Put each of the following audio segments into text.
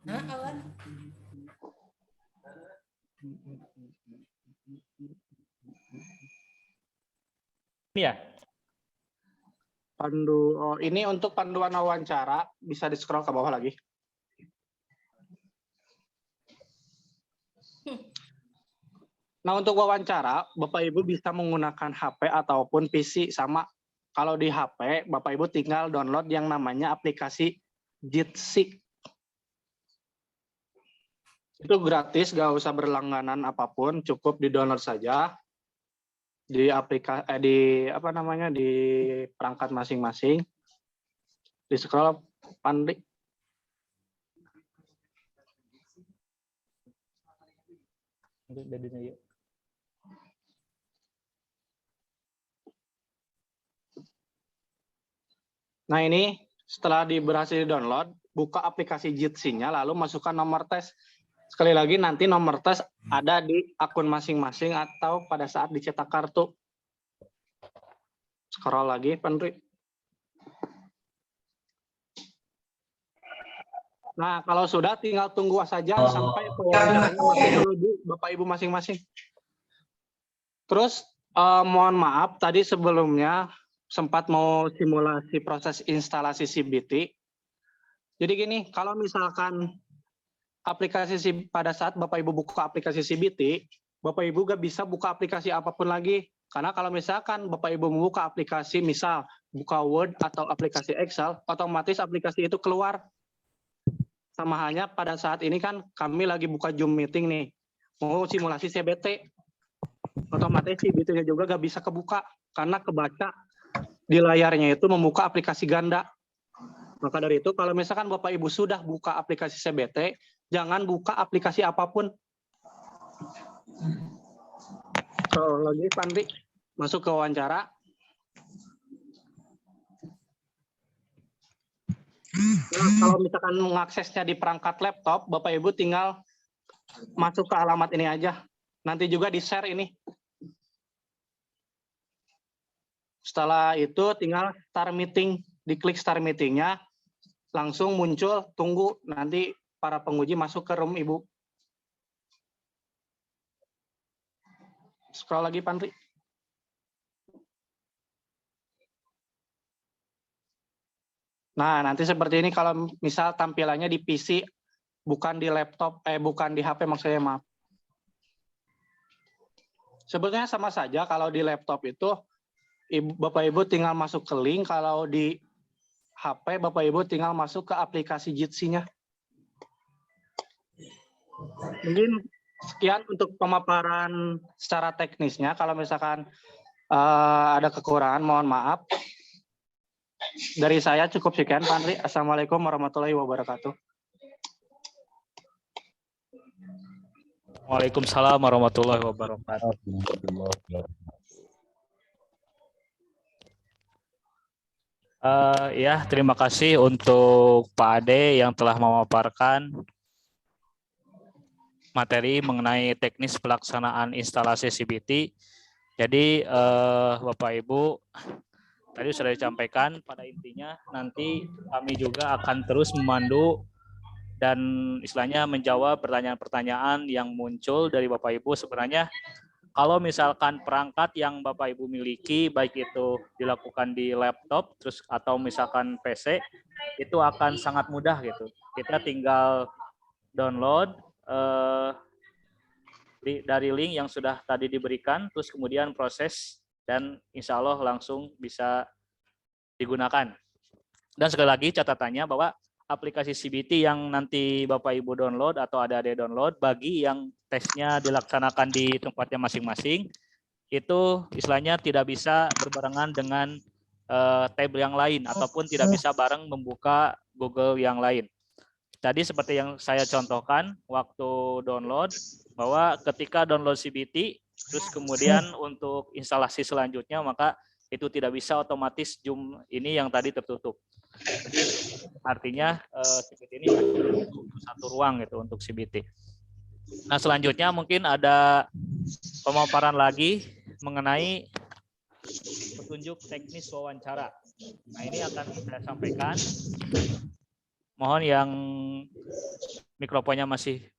Hah, awan? Ini ya. Ini untuk panduan wawancara bisa di scroll ke bawah lagi. Nah, untuk wawancara, Bapak Ibu bisa menggunakan HP ataupun PC sama. Kalau di HP, Bapak Ibu tinggal download yang namanya aplikasi Jitsi. Itu gratis, nggak usah berlangganan apapun, cukup di-download saja di di perangkat masing-masing. Di scroll Pandri. Nah, ini setelah berhasil di-download, buka aplikasi Jitsi-nya, lalu masukkan nomor tes. Sekali lagi, nanti nomor tes ada di akun masing-masing atau pada saat dicetak kartu. Scroll lagi, Pandri. Nah, kalau sudah, tinggal tunggu saja sampai wawancaranya masuk menuju Bapak Ibu masing-masing. Terus, mohon maaf, tadi sebelumnya sempat mau simulasi proses instalasi CBT. Jadi gini, kalau misalkan pada saat Bapak Ibu buka aplikasi CBT, Bapak Ibu gak bisa buka aplikasi apapun lagi. Karena kalau misalkan Bapak Ibu membuka aplikasi, misal buka Word atau aplikasi Excel, otomatis aplikasi itu keluar. Sama halnya pada saat ini kan kami lagi buka Zoom meeting nih, mau simulasi CBT. Otomatis CBT-nya juga gak bisa kebuka, karena kebaca di layarnya itu membuka aplikasi ganda. Maka dari itu, kalau misalkan Bapak Ibu sudah buka aplikasi CBT, jangan buka aplikasi apapun. Lagi Pandri, masuk ke wawancara. Nah, kalau misalkan mengaksesnya di perangkat laptop, Bapak Ibu tinggal masuk ke alamat ini aja. Nanti juga di-share ini. Setelah itu tinggal start meeting, diklik start meeting-nya, langsung muncul, tunggu nanti para penguji masuk ke room Ibu. Scroll lagi, Pandri. Nah, nanti seperti ini kalau misal tampilannya di PC, bukan di laptop, bukan di HP maksudnya, maaf. Sebetulnya sama saja kalau di laptop itu, Bapak Ibu tinggal masuk ke link, kalau di HP Bapak Ibu tinggal masuk ke aplikasi Jitsi-nya. Mungkin sekian untuk pemaparan secara teknisnya. Kalau misalkan ada kekurangan, mohon maaf. Dari saya cukup sekian, Pak Andri. Assalamualaikum warahmatullahi wabarakatuh. Waalaikumsalam warahmatullahi wabarakatuh. Ya, terima kasih untuk Pak Ade yang telah memaparkan materi mengenai teknis pelaksanaan instalasi CBT. Jadi Bapak Ibu tadi sudah disampaikan, pada intinya nanti kami juga akan terus memandu dan istilahnya menjawab pertanyaan-pertanyaan yang muncul dari Bapak Ibu. Sebenarnya kalau misalkan perangkat yang Bapak Ibu miliki, baik itu dilakukan di laptop terus atau misalkan PC, itu akan sangat mudah gitu. Kita tinggal download dari link yang sudah tadi diberikan, terus kemudian proses dan insya Allah langsung bisa digunakan. Dan sekali lagi catatannya bahwa aplikasi CBT yang nanti Bapak Ibu download atau adik-adik download, bagi yang tesnya dilaksanakan di tempatnya masing-masing, itu istilahnya tidak bisa berbarengan dengan tab yang lain ataupun tidak bisa bareng membuka Google yang lain. Tadi seperti yang saya contohkan waktu download, bahwa ketika download CBT, terus kemudian untuk instalasi selanjutnya, maka itu tidak bisa otomatis Zoom ini yang tadi tertutup. Jadi artinya CBT ini satu ruang gitu untuk CBT. Nah, selanjutnya mungkin ada pemaparan lagi mengenai petunjuk teknis wawancara. Nah, ini akan saya sampaikan. Mohon yang mikrofonnya masih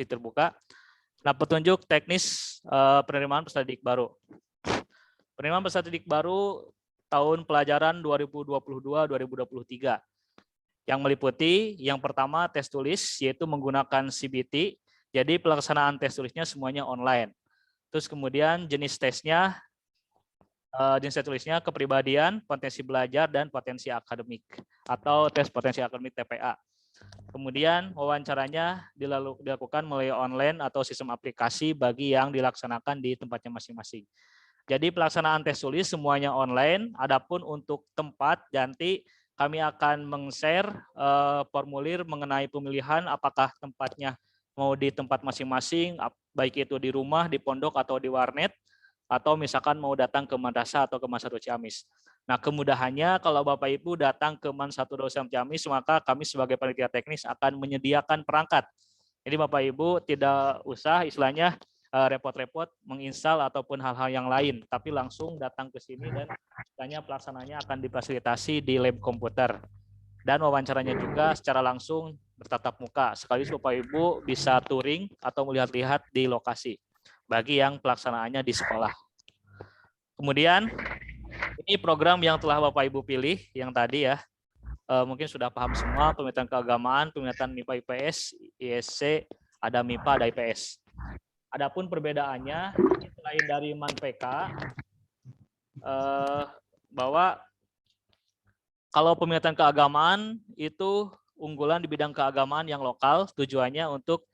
terbuka. Nah, petunjuk teknis penerimaan peserta didik baru. Penerimaan peserta didik baru tahun pelajaran 2022-2023 yang meliputi yang pertama tes tulis, yaitu menggunakan CBT. Jadi pelaksanaan tes tulisnya semuanya online. Terus kemudian jenis tes tulisnya kepribadian, potensi belajar, dan potensi akademik atau tes potensi akademik TPA. Kemudian wawancaranya dilakukan melalui online atau sistem aplikasi bagi yang dilaksanakan di tempatnya masing-masing. Jadi pelaksanaan tes tulis semuanya online. Adapun untuk tempat nanti kami akan meng-share formulir mengenai pemilihan apakah tempatnya mau di tempat masing-masing, baik itu di rumah, di pondok, atau di warnet, atau misalkan mau datang ke madrasah atau ke Man 1 Ciamis. Nah, kemudahannya kalau Bapak Ibu datang ke Man 1 Ciamis, maka kami sebagai panitia teknis akan menyediakan perangkat. Jadi Bapak Ibu tidak usah istilahnya repot-repot menginstal ataupun hal-hal yang lain, tapi langsung datang ke sini dan istilahnya pelaksananya akan difasilitasi di lab komputer. Dan wawancaranya juga secara langsung bertatap muka. Sekaligus Bapak Ibu bisa touring atau melihat-lihat di lokasi bagi yang pelaksanaannya di sekolah. Kemudian ini program yang telah Bapak Ibu pilih yang tadi ya. Mungkin sudah paham semua, peminatan keagamaan, peminatan MIPA IPS, ISC, ada MIPA, ada IPS. Adapun perbedaannya selain dari MAN-PK bahwa kalau peminatan keagamaan itu unggulan di bidang keagamaan yang lokal, tujuannya untuk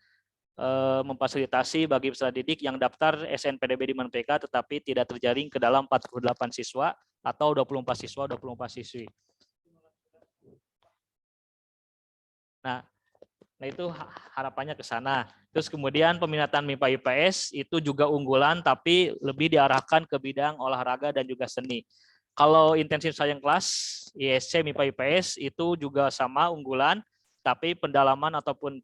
memfasilitasi bagi peserta didik yang daftar SNPDB di MAN-PK tetapi tidak terjaring ke dalam 48 siswa atau 24 siswa, 24 siswi. Nah itu harapannya ke sana. Terus kemudian peminatan MIPA IPS itu juga unggulan tapi lebih diarahkan ke bidang olahraga dan juga seni. Kalau intensif science class, ISC MIPA IPS itu juga sama unggulan, tapi pendalaman ataupun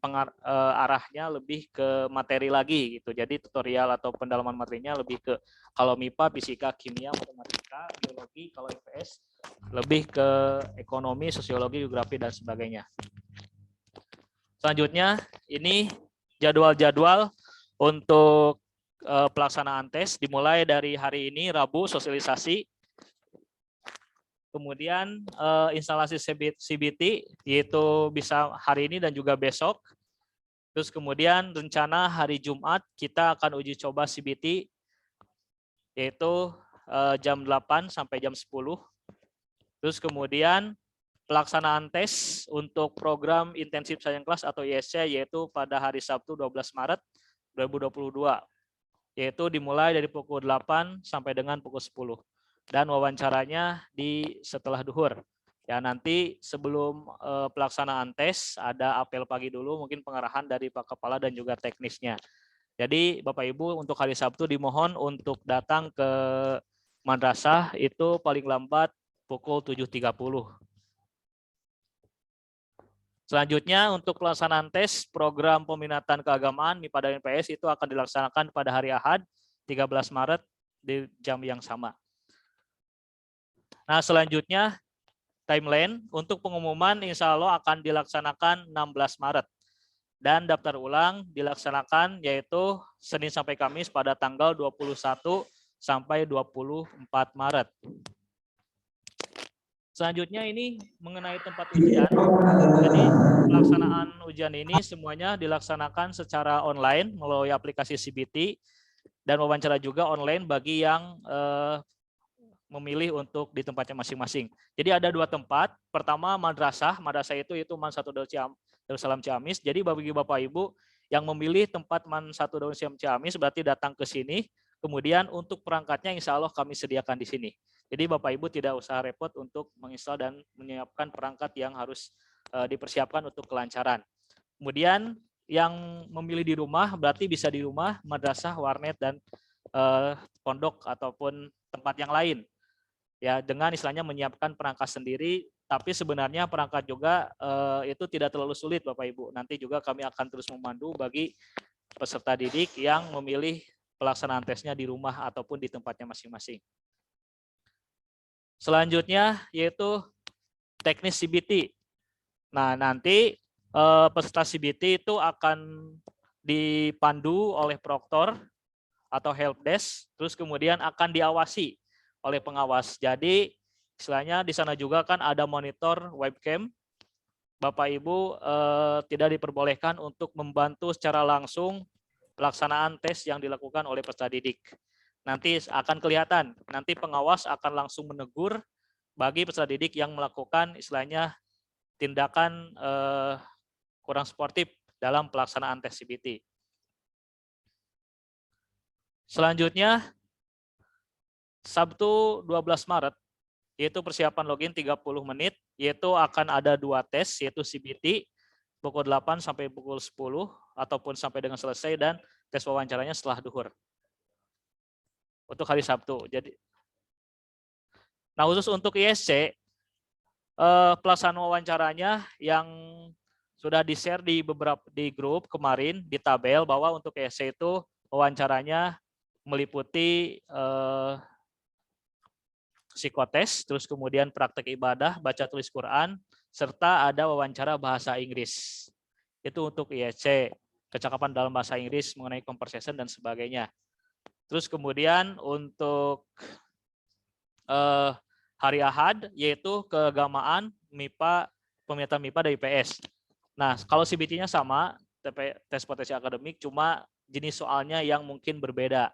arahnya lebih ke materi lagi gitu. Jadi tutorial atau pendalaman materinya lebih ke kalau MIPA fisika, kimia, matematika, biologi, kalau IPS lebih ke ekonomi, sosiologi, geografi dan sebagainya. Selanjutnya ini jadwal-jadwal untuk pelaksanaan tes dimulai dari hari ini Rabu sosialisasi. Kemudian instalasi CBT yaitu bisa hari ini dan juga besok. Terus kemudian rencana hari Jumat kita akan uji coba CBT yaitu jam 8 sampai jam 10. Terus kemudian pelaksanaan tes untuk program intensif science class atau ISC yaitu pada hari Sabtu 12 Maret 2022 yaitu dimulai dari pukul 8 sampai dengan pukul 10. Dan wawancaranya di setelah duhur. Ya nanti sebelum pelaksanaan tes ada apel pagi dulu mungkin pengarahan dari Pak Kepala dan juga teknisnya. Jadi Bapak Ibu untuk hari Sabtu dimohon untuk datang ke madrasah itu paling lambat pukul 7.30. Selanjutnya untuk pelaksanaan tes program peminatan keagamaan MIPA dan IPS itu akan dilaksanakan pada hari Ahad 13 Maret di jam yang sama. Nah, selanjutnya timeline untuk pengumuman insya Allah akan dilaksanakan 16 Maret. Dan daftar ulang dilaksanakan yaitu Senin sampai Kamis pada tanggal 21 sampai 24 Maret. Selanjutnya ini mengenai tempat ujian. Jadi pelaksanaan ujian ini semuanya dilaksanakan secara online melalui aplikasi CBT dan wawancara juga online bagi yang memilih untuk di tempatnya masing-masing. Jadi ada dua tempat. Pertama madrasah itu Man 1 Darussalam Ciamis. Jadi bagi Bapak Ibu yang memilih tempat Man 1 Darussalam Ciamis berarti datang ke sini. Kemudian untuk perangkatnya insya Allah kami sediakan di sini. Jadi Bapak Ibu tidak usah repot untuk menginstal dan menyiapkan perangkat yang harus dipersiapkan untuk kelancaran. Kemudian yang memilih di rumah berarti bisa di rumah, madrasah, warnet dan pondok ataupun tempat yang lain. Ya dengan istilahnya menyiapkan perangkat sendiri, tapi sebenarnya perangkat juga itu tidak terlalu sulit Bapak Ibu. Nanti juga kami akan terus memandu bagi peserta didik yang memilih pelaksanaan tesnya di rumah ataupun di tempatnya masing-masing. Selanjutnya yaitu teknis CBT. Nah, nanti peserta CBT itu akan dipandu oleh proktor atau helpdesk, terus kemudian akan diawasi oleh pengawas. Jadi istilahnya di sana juga kan ada monitor webcam. Bapak Ibu tidak diperbolehkan untuk membantu secara langsung pelaksanaan tes yang dilakukan oleh peserta didik. Nanti akan kelihatan, nanti pengawas akan langsung menegur bagi peserta didik yang melakukan istilahnya tindakan kurang sportif dalam pelaksanaan tes CBT. Selanjutnya, Sabtu 12 Maret, yaitu persiapan login 30 menit, yaitu akan ada 2 tes, yaitu CBT pukul 8 sampai pukul 10, ataupun sampai dengan selesai, dan tes wawancaranya setelah duhur. Untuk hari Sabtu. Nah, khusus untuk ISC, pelaksanaan wawancaranya yang sudah di-share di grup kemarin, di tabel, bahwa untuk ISC itu wawancaranya meliputi psikotes, terus kemudian praktek ibadah, baca tulis Quran, serta ada wawancara bahasa Inggris. Itu untuk ISC, kecakapan dalam bahasa Inggris mengenai conversation dan sebagainya. Terus kemudian untuk hari Ahad, yaitu keagamaan, MIPA, peminatan MIPA dari IPS. Nah, kalau CBT-nya sama, tes potensi akademik, cuma jenis soalnya yang mungkin berbeda.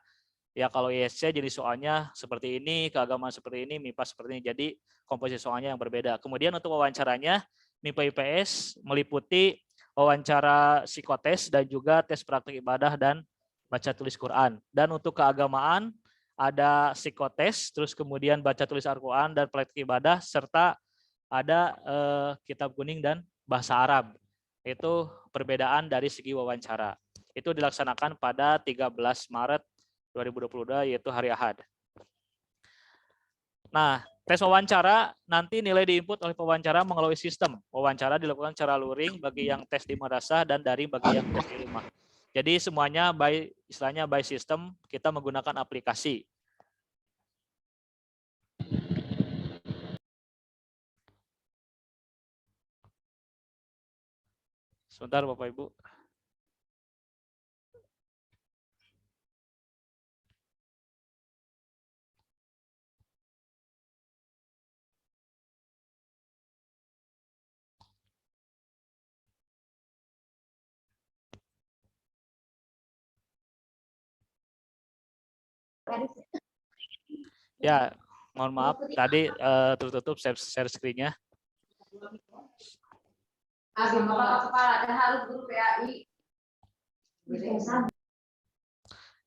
Ya, kalau ISC jenis soalnya seperti ini, keagamaan seperti ini, MIPA seperti ini. Jadi komposisi soalnya yang berbeda. Kemudian untuk wawancaranya, MIPA IPS meliputi wawancara psikotes dan juga tes praktik ibadah dan baca tulis Quran. Dan untuk keagamaan ada psikotes, terus kemudian baca tulis Al-Quran dan praktik ibadah, serta ada kitab kuning dan bahasa Arab. Itu perbedaan dari segi wawancara. Itu dilaksanakan pada 13 Maret 2022, yaitu hari Ahad. Nah, tes wawancara nanti nilai diinput oleh pewawancara melalui sistem. Wawancara dilakukan secara luring bagi yang tes di madrasah dan daring bagi yang tes di rumah. Jadi semuanya istilahnya by system, kita menggunakan aplikasi. Sebentar Bapak Ibu. Ya, mohon maaf tadi tertutup share screen-nya.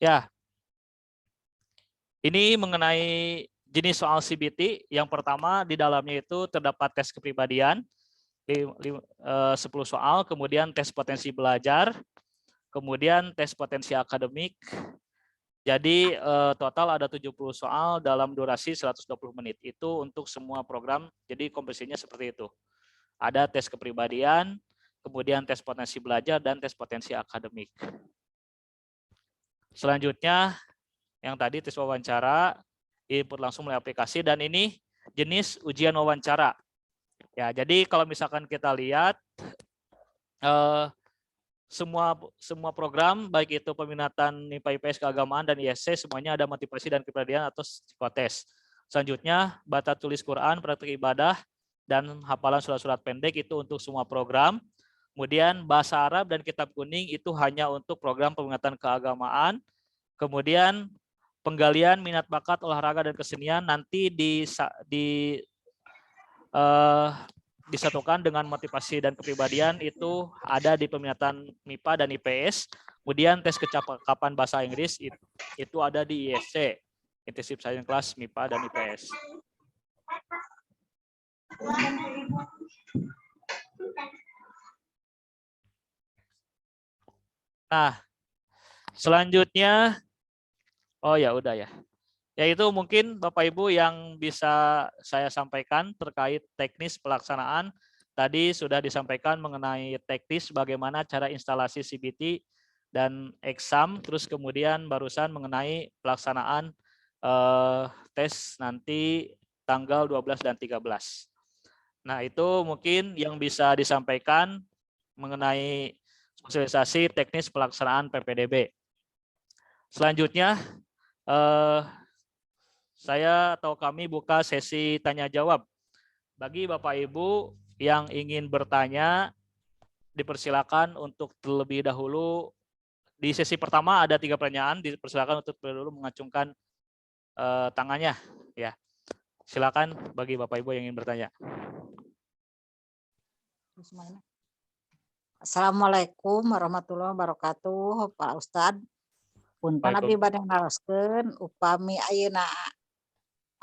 Ya, ini mengenai jenis soal CBT. Yang pertama di dalamnya itu terdapat tes kepribadian, 10 soal, kemudian tes potensi belajar, kemudian tes potensi akademik. Jadi total ada 70 soal dalam durasi 120 menit. Itu untuk semua program, jadi komposisinya seperti itu. Ada tes kepribadian, kemudian tes potensi belajar, dan tes potensi akademik. Selanjutnya, yang tadi tes wawancara, input langsung melalui aplikasi, dan ini jenis ujian wawancara. Ya, jadi kalau misalkan kita lihat, semua program, baik itu peminatan MIPA IPS keagamaan dan ISC, semuanya ada motivasi dan kepribadian atau psikotes. Selanjutnya, baca tulis Quran, praktik ibadah, dan hafalan surat-surat pendek itu untuk semua program. Kemudian bahasa Arab dan kitab kuning itu hanya untuk program peminatan keagamaan. Kemudian penggalian minat bakat olahraga dan kesenian nanti disatukan dengan motivasi dan kepribadian itu ada di peminatan MIPA dan IPS. Kemudian tes kecakapan bahasa Inggris itu ada di ISC, Intensive Science Class MIPA dan IPS. Nah, selanjutnya, oh ya udah ya. Yaitu mungkin Bapak Ibu yang bisa saya sampaikan terkait teknis pelaksanaan. Tadi sudah disampaikan mengenai teknis bagaimana cara instalasi CBT dan exam, terus kemudian barusan mengenai pelaksanaan tes nanti tanggal 12 dan 13. Nah, itu mungkin yang bisa disampaikan mengenai sosialisasi teknis pelaksanaan PPDB. Selanjutnya, saya atau kami buka sesi tanya jawab. Bagi Bapak Ibu yang ingin bertanya, dipersilakan untuk terlebih dahulu. Di sesi pertama ada 3 pertanyaan, dipersilakan untuk terlebih dahulu mengacungkan tangannya. Ya, silakan bagi Bapak Ibu yang ingin bertanya. Assalamualaikum warahmatullahi wabarakatuh, Pak Ustadz. Punten abdi bade naroskeun upami ayeuna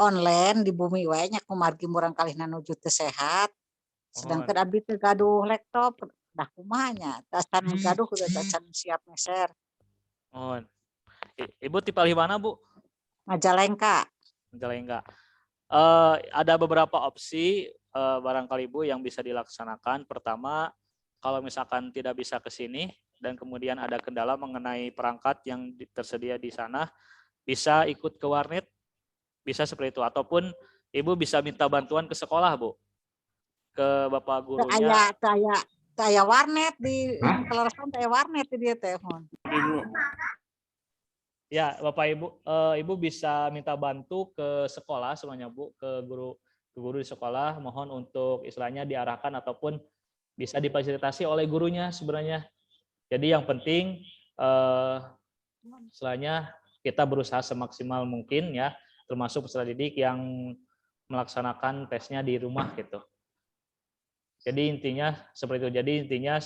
online di bumi wae nya kumargi murang kalihna nuju teu sehat. Sedangkeun abdi teu gaduh laptop, dah kumaha nya? Tacan gaduh kudu tacan siap meser. Mohon. Ibu tipe mana, Bu? Majalengka. Majalengka. Ada beberapa opsi barangkali Bu yang bisa dilaksanakan. Pertama, kalau misalkan tidak bisa ke sini dan kemudian ada kendala mengenai perangkat yang tersedia di sana, bisa ikut ke warnet, bisa seperti itu. Ataupun Ibu bisa minta bantuan ke sekolah, Bu. Ke Bapak gurunya. Aya warnet di Kelarasan, aya warnet di dieu teh. Ya, Bapak Ibu, Ibu bisa minta bantu ke sekolah semuanya, Bu, ke guru di sekolah, mohon untuk istilahnya diarahkan ataupun bisa difasilitasi oleh gurunya sebenarnya. Jadi yang penting istilahnya kita berusaha semaksimal mungkin ya, termasuk peserta didik yang melaksanakan tesnya di rumah gitu. Jadi intinya seperti itu. Jadi intinya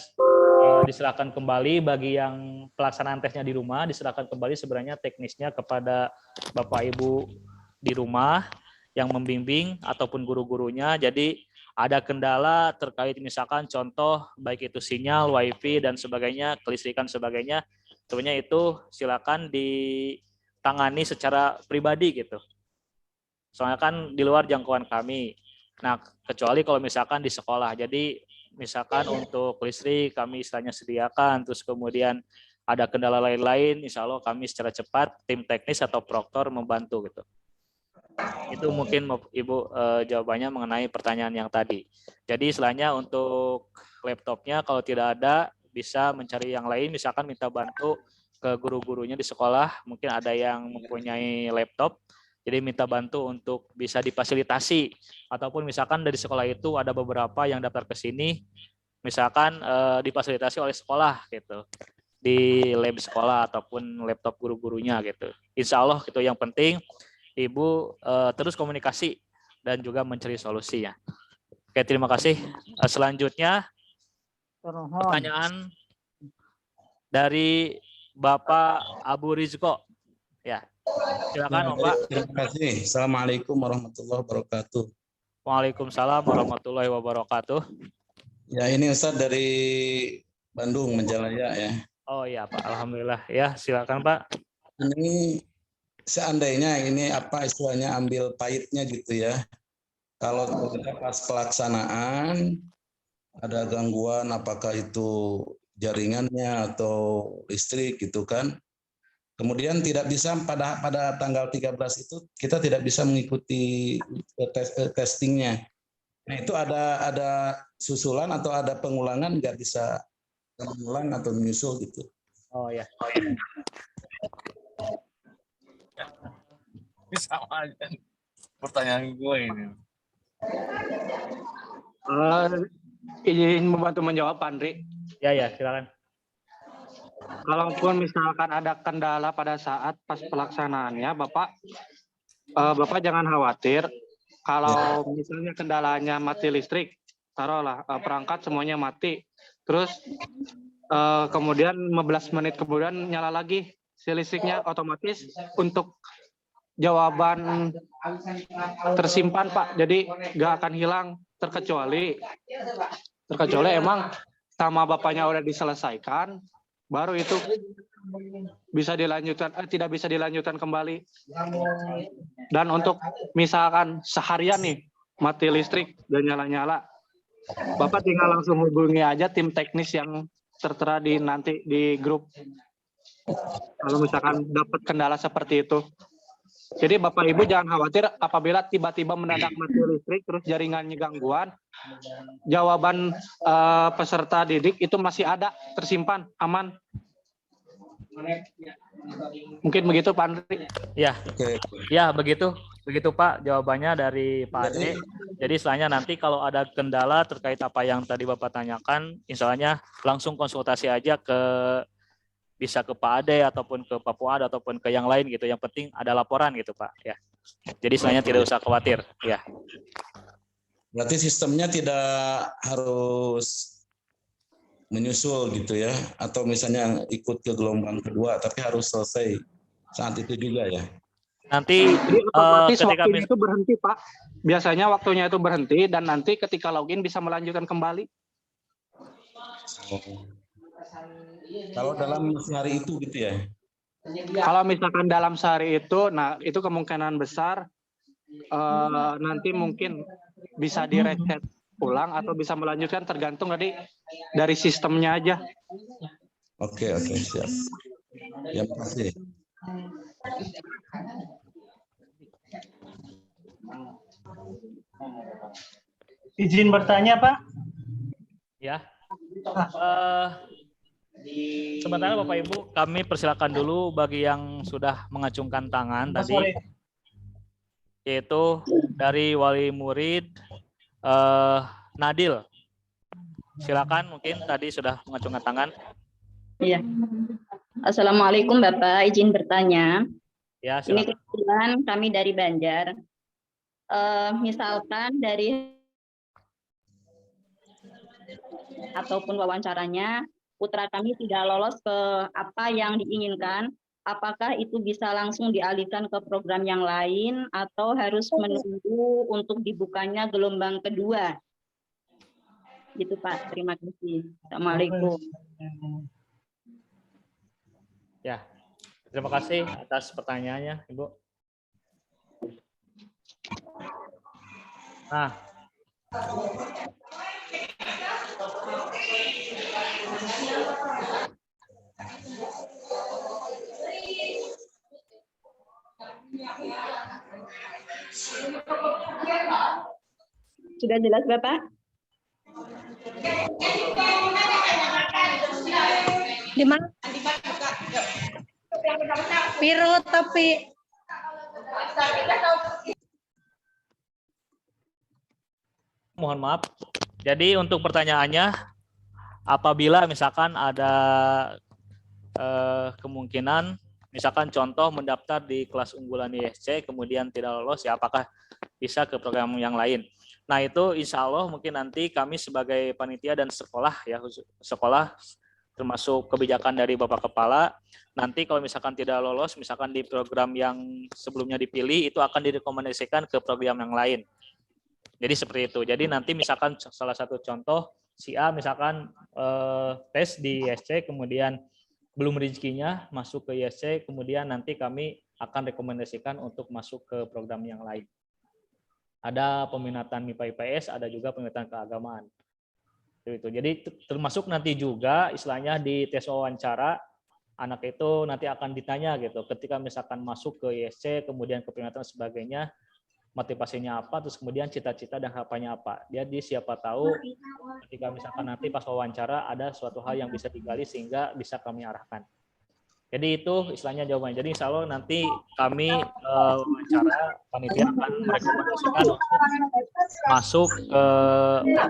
diserahkan kembali bagi yang pelaksanaan tesnya di rumah, diserahkan kembali sebenarnya teknisnya kepada Bapak Ibu di rumah yang membimbing ataupun guru-gurunya. Jadi ada kendala terkait misalkan contoh baik itu sinyal, wifi dan sebagainya, kelistrikan sebagainya, sebenarnya itu silakan ditangani secara pribadi gitu. Soalnya kan di luar jangkauan kami. Nah, kecuali kalau misalkan di sekolah. Jadi misalkan untuk listrik kami istilahnya sediakan, terus kemudian ada kendala lain-lain, insya Allah kami secara cepat tim teknis atau proktor membantu gitu. Itu mungkin Ibu jawabannya mengenai pertanyaan yang tadi. Jadi istilahnya untuk laptopnya kalau tidak ada bisa mencari yang lain, misalkan minta bantu ke guru-gurunya di sekolah, mungkin ada yang mempunyai laptop, jadi minta bantu untuk bisa difasilitasi. Ataupun misalkan dari sekolah itu ada beberapa yang daftar ke sini, misalkan difasilitasi oleh sekolah gitu, di lab sekolah ataupun laptop guru-gurunya gitu. Insya Allah itu yang penting. Ibu terus komunikasi dan juga mencari solusinya. Oke, terima kasih. Selanjutnya pertanyaan dari Bapak Abu Rizko. Ya, silakan Pak. Terima kasih. Assalamualaikum warahmatullahi wabarakatuh. Waalaikumsalam warahmatullahi wabarakatuh. Ya, ini Ustadz dari Bandung, Majalaya ya. Oh iya Pak, alhamdulillah. Ya, silakan Pak. Ini seandainya ini apa istilahnya ambil pahitnya gitu ya. Kalau kita pas pelaksanaan ada gangguan apakah itu jaringannya atau listrik gitu kan. Kemudian tidak bisa pada tanggal 13 itu kita tidak bisa mengikuti testingnya. Nah, itu ada susulan atau ada pengulangan, nggak bisa mengulang atau menyusul gitu. Oh ya. Sama aja pertanyaan gue ini. Izin membantu menjawab, Andri. Ya, silakan. Kalaupun misalkan ada kendala pada saat pas pelaksanaannya, Bapak jangan khawatir. Kalau misalnya kendalanya mati listrik, taruhlah perangkat semuanya mati, terus kemudian 15 menit kemudian nyala lagi si listriknya, otomatis untuk jawaban tersimpan Pak, jadi nggak akan hilang terkecuali emang sama Bapaknya udah diselesaikan, baru itu bisa dilanjutkan, tidak bisa dilanjutkan kembali. Dan untuk misalkan seharian nih mati listrik dan nyala-nyala, Bapak tinggal langsung hubungi aja tim teknis yang tertera nanti di grup. Kalau misalkan dapat kendala seperti itu. Jadi Bapak Ibu jangan khawatir apabila tiba-tiba mendadak mati listrik terus jaringannya gangguan, jawaban peserta didik itu masih ada, tersimpan, aman. Mungkin begitu Pak Andri. Ya, Oke. ya begitu Pak jawabannya dari Pak Ade. Jadi selanjutnya nanti kalau ada kendala terkait apa yang tadi Bapak tanyakan, misalnya langsung konsultasi aja bisa ke Pak Ade ataupun ke Pak Fuad ataupun ke yang lain gitu. Yang penting ada laporan gitu Pak. Ya. Jadi selanjutnya tidak usah khawatir. Ya. Berarti sistemnya tidak harus menyusul gitu ya, atau misalnya ikut ke gelombang kedua, tapi harus selesai saat itu juga ya. Nanti Jadi otomatis ketika waktunya itu berhenti Pak. Biasanya waktunya itu berhenti dan nanti ketika login bisa melanjutkan kembali. Kalau dalam sehari itu gitu ya. Kalau misalkan dalam sehari itu, nah itu kemungkinan besar nanti mungkin bisa di-reset ulang atau bisa melanjutkan tergantung dari sistemnya aja. Oke, siap. Ya, makasih. Izin bertanya, Pak. ya. Sementara Bapak Ibu, kami persilakan dulu bagi yang sudah mengacungkan tangan tadi, yaitu dari wali murid Nadil. Silakan, mungkin tadi sudah mengacungkan tangan. Iya. Assalamualaikum Bapak, izin bertanya. Ya, Ini silakan. kebetulan kami dari Banjar. Misalkan dari ataupun wawancaranya putra kami tidak lolos ke apa yang diinginkan, apakah itu bisa langsung dialihkan ke program yang lain atau harus menunggu untuk dibukanya gelombang kedua? Gitu Pak, terima kasih. Assalamualaikum. Ya, terima kasih atas pertanyaannya, Ibu. Nah, sudah jelas Bapak? Di mana? Biru tapi mohon maaf. Jadi untuk pertanyaannya, apabila misalkan ada kemungkinan, misalkan contoh mendaftar di kelas unggulan ISC, kemudian tidak lolos, ya apakah bisa ke program yang lain? Nah itu insya Allah mungkin nanti kami sebagai panitia dan sekolah, ya sekolah termasuk kebijakan dari Bapak Kepala, nanti kalau misalkan tidak lolos, misalkan di program yang sebelumnya dipilih, itu akan direkomendasikan ke program yang lain. Jadi seperti itu. Jadi nanti misalkan salah satu contoh, si A misalkan tes di ISC, kemudian belum rezekinya masuk ke ISC, kemudian nanti kami akan rekomendasikan untuk masuk ke program yang lain. Ada peminatan MIPA IPS, ada juga peminatan keagamaan. Itu. Jadi termasuk nanti juga istilahnya di tes wawancara, anak itu nanti akan ditanya gitu, ketika misalkan masuk ke ISC, kemudian ke peminatan sebagainya, motivasinya apa, terus kemudian cita-cita dan harapannya apa. Jadi siapa tahu ketika misalkan nanti pas wawancara ada suatu hal yang bisa digali sehingga bisa kami arahkan. Jadi itu istilahnya jawabannya. Jadi insya Allah nanti kami wawancara panitia akan merekomendasikan untuk masuk ke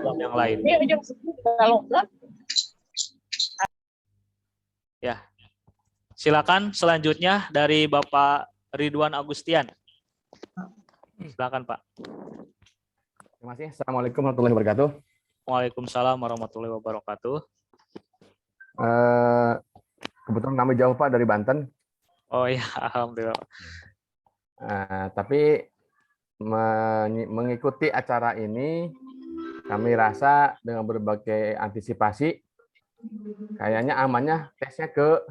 program yang lain. Ya, silakan selanjutnya dari Bapak Ridwan Agustian. Silakan Pak. Terima kasih. Assalamualaikum warahmatullahi wabarakatuh. Waalaikumsalam warahmatullahi wabarakatuh. Kebetulan kami jauh Pak dari Banten. Oh ya, alhamdulillah. Tapi mengikuti acara ini, kami rasa dengan berbagai antisipasi, kayaknya amannya tesnya ke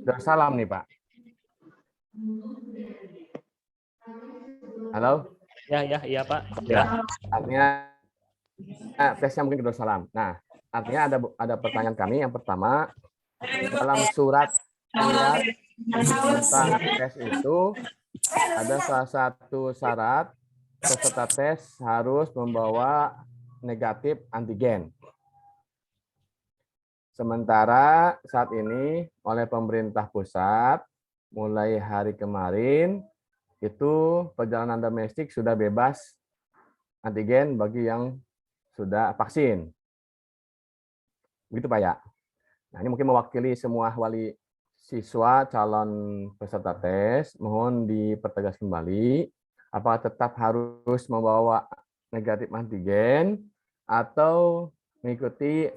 Darussalam nih Pak. Halo? Iya Pak. Ya. Artinya tesnya mungkin ke Darussalam. Nah, artinya ada pertanyaan kami. Yang pertama, dalam surat tentang tes itu ada salah satu syarat peserta tes harus membawa negatif antigen. Sementara saat ini oleh pemerintah pusat, mulai hari kemarin, itu perjalanan domestik sudah bebas antigen bagi yang sudah vaksin. Begitu Pak ya. Nah ini mungkin mewakili semua wali siswa calon peserta tes, mohon dipertegas kembali, apakah tetap harus membawa negatif antigen atau mengikuti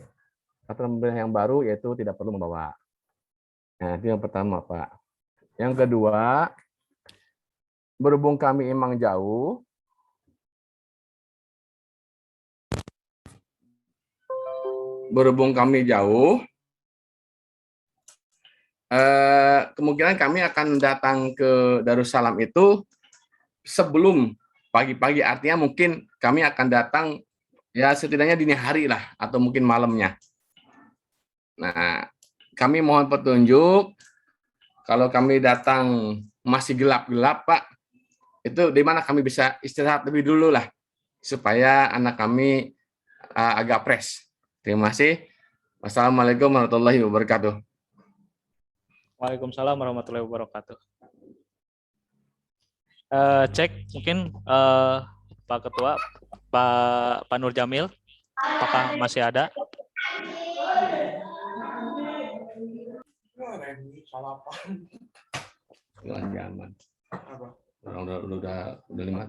aturan pemerintah yang baru yaitu tidak perlu membawa. Nah, itu yang pertama, Pak. Yang kedua, berhubung kami emang jauh, kemungkinan kami akan datang ke Darussalam itu sebelum pagi-pagi, artinya mungkin kami akan datang ya setidaknya dini hari lah atau mungkin malamnya. Nah, kami mohon petunjuk kalau kami datang masih gelap-gelap, Pak, itu di mana kami bisa istirahat lebih dulu lah supaya anak kami agak fresh. Terima kasih. Wassalamualaikum warahmatullahi wabarakatuh. Waalaikumsalam warahmatullahi wabarakatuh. Cek mungkin Pak Ketua, Pak Nur Jamil, apakah masih ada? Aman.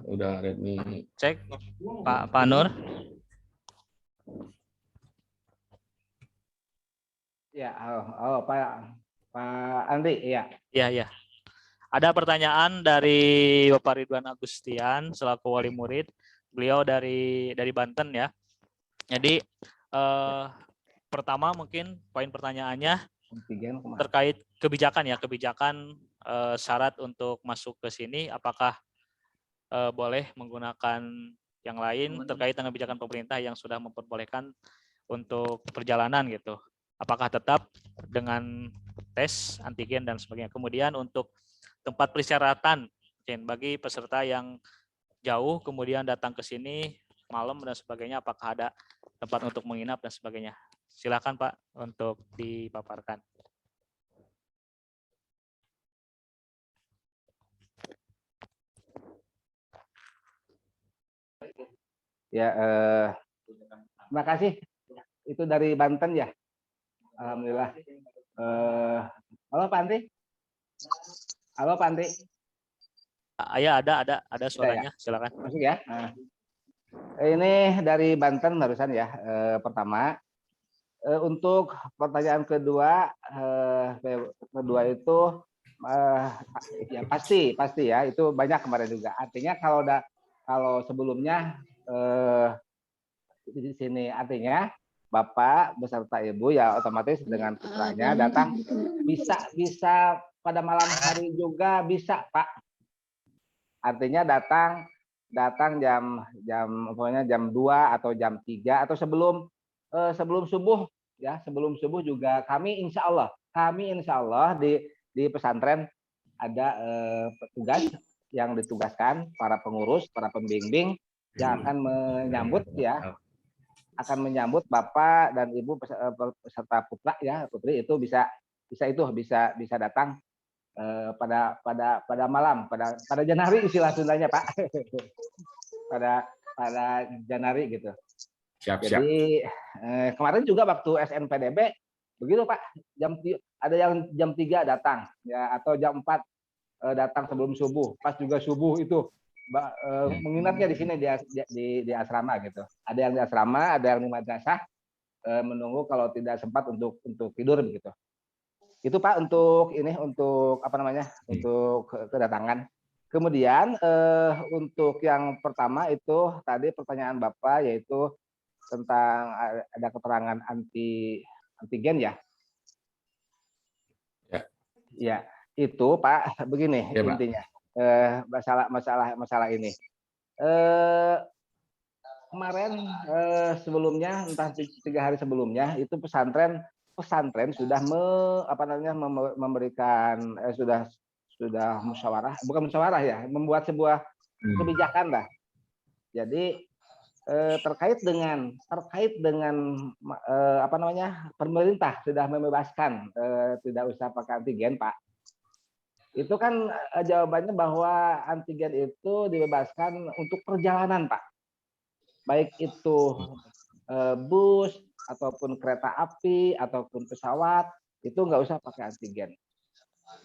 Udah Redmi. Cek Pak Nur. Ya, Pak Andri, ya. Iya. Ada pertanyaan dari Bapak Ridwan Agustian selaku wali murid. Beliau dari Banten ya. Jadi pertama mungkin poin pertanyaannya terkait kebijakan syarat untuk masuk ke sini, apakah boleh menggunakan yang lain terkait dengan kebijakan pemerintah yang sudah memperbolehkan untuk perjalanan gitu. Apakah tetap dengan tes antigen dan sebagainya. Kemudian untuk tempat persyaratan bagi peserta yang jauh kemudian datang ke sini malam dan sebagainya, apakah ada tempat untuk menginap dan sebagainya. Silakan Pak untuk dipaparkan. Ya, terima kasih. Itu dari Banten ya. Alhamdulillah. Halo Pak Andri. Halo Pak Andri. Ya, ada suaranya. Silakan. Masuk ya. Nah, ini dari Banten barusan ya. Pertama, untuk pertanyaan kedua itu ya pasti ya itu banyak kemarin juga. Artinya kalau sebelumnya di sini artinya Bapak beserta Ibu ya otomatis dengan putranya datang bisa pada malam hari juga bisa Pak. Artinya datang jam 2 atau jam 3 atau sebelum subuh ya, sebelum subuh juga kami insya Allah di pesantren ada petugas yang ditugaskan, para pengurus, para pembimbing yang akan menyambut Bapak dan Ibu peserta putri itu bisa datang pada malam, pada janari istilah Sundanya Pak. pada janari gitu. Siap. Jadi kemarin juga waktu SNPDB begitu Pak, ada yang jam 3 datang ya, atau jam 4 datang sebelum subuh, pas juga subuh itu menginapnya di sini di asrama gitu. Ada yang di asrama, ada yang di madrasah menunggu kalau tidak sempat untuk tidur begitu. Itu Pak untuk untuk kedatangan. Kemudian untuk yang pertama itu tadi pertanyaan Bapak yaitu tentang ada keterangan antigen ya. Ya, itu Pak begini ya, intinya. Masalah ini. Kemarin sebelumnya entah 3 hari sebelumnya itu pesantren sudah memberikan musyawarah, bukan musyawarah ya, membuat sebuah kebijakan lah. Jadi terkait dengan apa namanya, pemerintah sudah membebaskan tidak usah pakai antigen, Pak. Itu kan jawabannya bahwa antigen itu dibebaskan untuk perjalanan, Pak. Baik itu bus ataupun kereta api ataupun pesawat, itu nggak usah pakai antigen.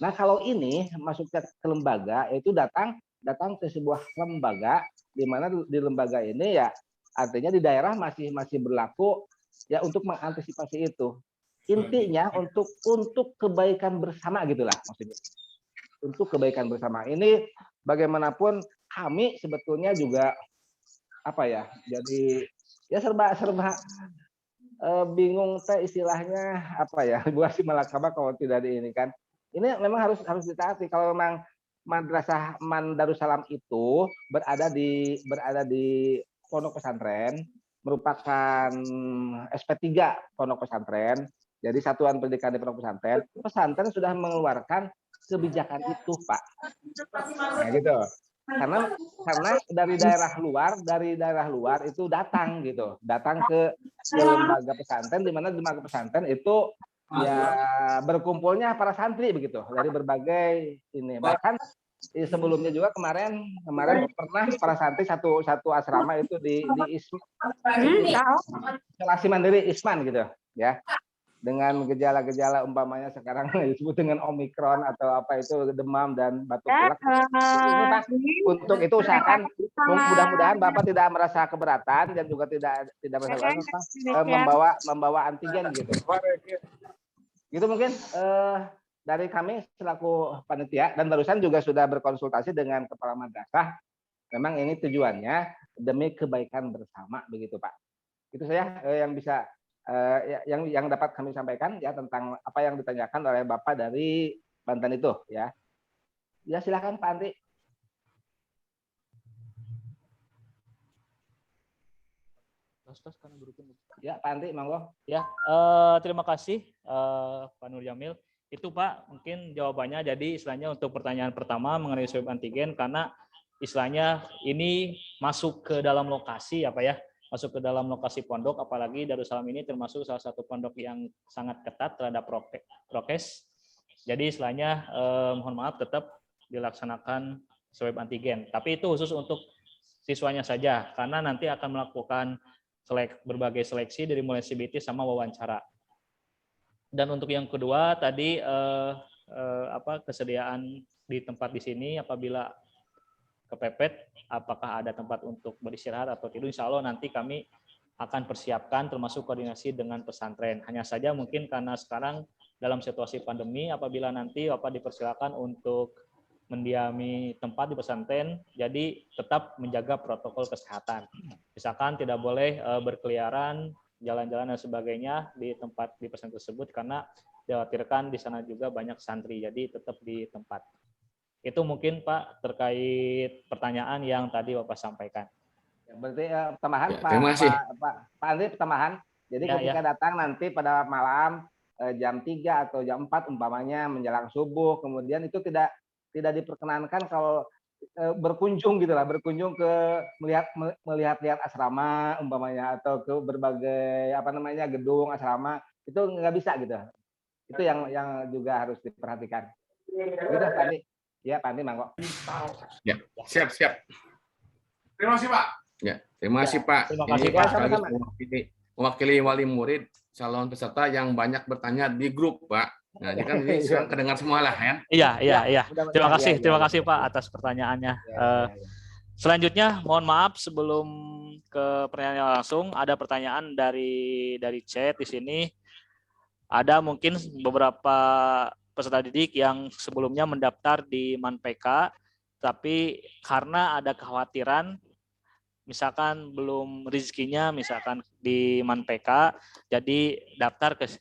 Nah, kalau ini masuknya ke lembaga, itu datang ke sebuah lembaga, di mana di lembaga ini ya artinya di daerah masih berlaku ya untuk mengantisipasi itu. Intinya untuk kebaikan bersama gitulah maksudnya. Untuk kebaikan bersama. Ini bagaimanapun kami sebetulnya juga apa ya? Jadi ya serba bingung teh istilahnya apa ya? Buat si malakama kalau tidak di ini kan. Ini memang harus ditaati. Kalau memang Madrasah Darussalam itu berada di pondok pesantren, merupakan SP3 pondok pesantren, jadi satuan pendidikan di pondok pesantren, pesantren sudah mengeluarkan kebijakan itu, Pak. Nah, gitu. Karena dari daerah luar itu datang ke lembaga pesantren, di mana lembaga pesantren itu ya berkumpulnya para santri begitu dari berbagai ini. Bahkan sebelumnya juga kemarin pernah para santri satu asrama itu di isolasi mandiri Isman gitu ya, dengan gejala-gejala umpamanya sekarang disebut dengan Omikron atau apa itu demam dan batuk pilek. Ini Pak, untuk itu usahakan mudah-mudahan Bapak tidak merasa keberatan dan juga tidak merasa membawa antigen gitu. Gitu mungkin dari kami selaku panitia, dan barusan juga sudah berkonsultasi dengan kepala madrasah. Memang ini tujuannya demi kebaikan bersama begitu Pak. Itu saya yang bisa yang dapat kami sampaikan ya tentang apa yang ditanyakan oleh Bapak dari Banten itu ya. Ya silakan Pak Andri. Ya Pak Andri, monggo. Ya, terima kasih Pak Nur Jamil. Itu Pak mungkin jawabannya. Jadi istilahnya untuk pertanyaan pertama mengenai swab antigen, karena istilahnya ini masuk ke dalam lokasi apa ya, masuk ke dalam lokasi pondok, apalagi Darussalam ini termasuk salah satu pondok yang sangat ketat terhadap prokes. Jadi istilahnya mohon maaf tetap dilaksanakan swab antigen. Tapi itu khusus untuk siswanya saja, karena nanti akan melakukan berbagai seleksi dari mulai CBT sama wawancara. Dan untuk yang kedua tadi kesediaan di tempat di sini apabila kepepet, apakah ada tempat untuk beristirahat atau tidur, insya Allah nanti kami akan persiapkan termasuk koordinasi dengan pesantren. Hanya saja mungkin karena sekarang dalam situasi pandemi, apabila nanti Bapak dipersilakan untuk mendiami tempat di pesantren, jadi tetap menjaga protokol kesehatan. Misalkan tidak boleh berkeliaran, jalan-jalan dan sebagainya di tempat di pesantren tersebut, karena dikhawatirkan di sana juga banyak santri, jadi tetap di tempat. Itu mungkin Pak terkait pertanyaan yang tadi Bapak sampaikan. Berarti tambahan ya, terima kasih. Pak Andri, tambahan. Jadi ketika datang nanti pada malam jam 3 atau jam 4 umpamanya menjelang subuh, kemudian itu tidak diperkenankan kalau berkunjung gitulah, berkunjung ke melihat asrama umpamanya atau ke berbagai gedung asrama, itu nggak bisa gitu. Itu yang juga harus diperhatikan. Gitu Pak Andi. Ya Pak Andi, mangkok. Ya, siap. Terima kasih Pak. Ya, terima kasih Pak. Terima kasih Ini Pak. sekaligus mewakili wali murid calon peserta yang banyak bertanya di grup Pak. Nah, jadi kan ini sekarang kedengar semua lah ya. Iya. Terima kasih Pak atas pertanyaannya. Selanjutnya, mohon maaf sebelum ke pertanyaan langsung, ada pertanyaan dari chat di sini. Ada mungkin beberapa peserta didik yang sebelumnya mendaftar di MANPK, tapi karena ada kekhawatiran, misalkan belum rezekinya, misalkan di MANPK, jadi daftar ke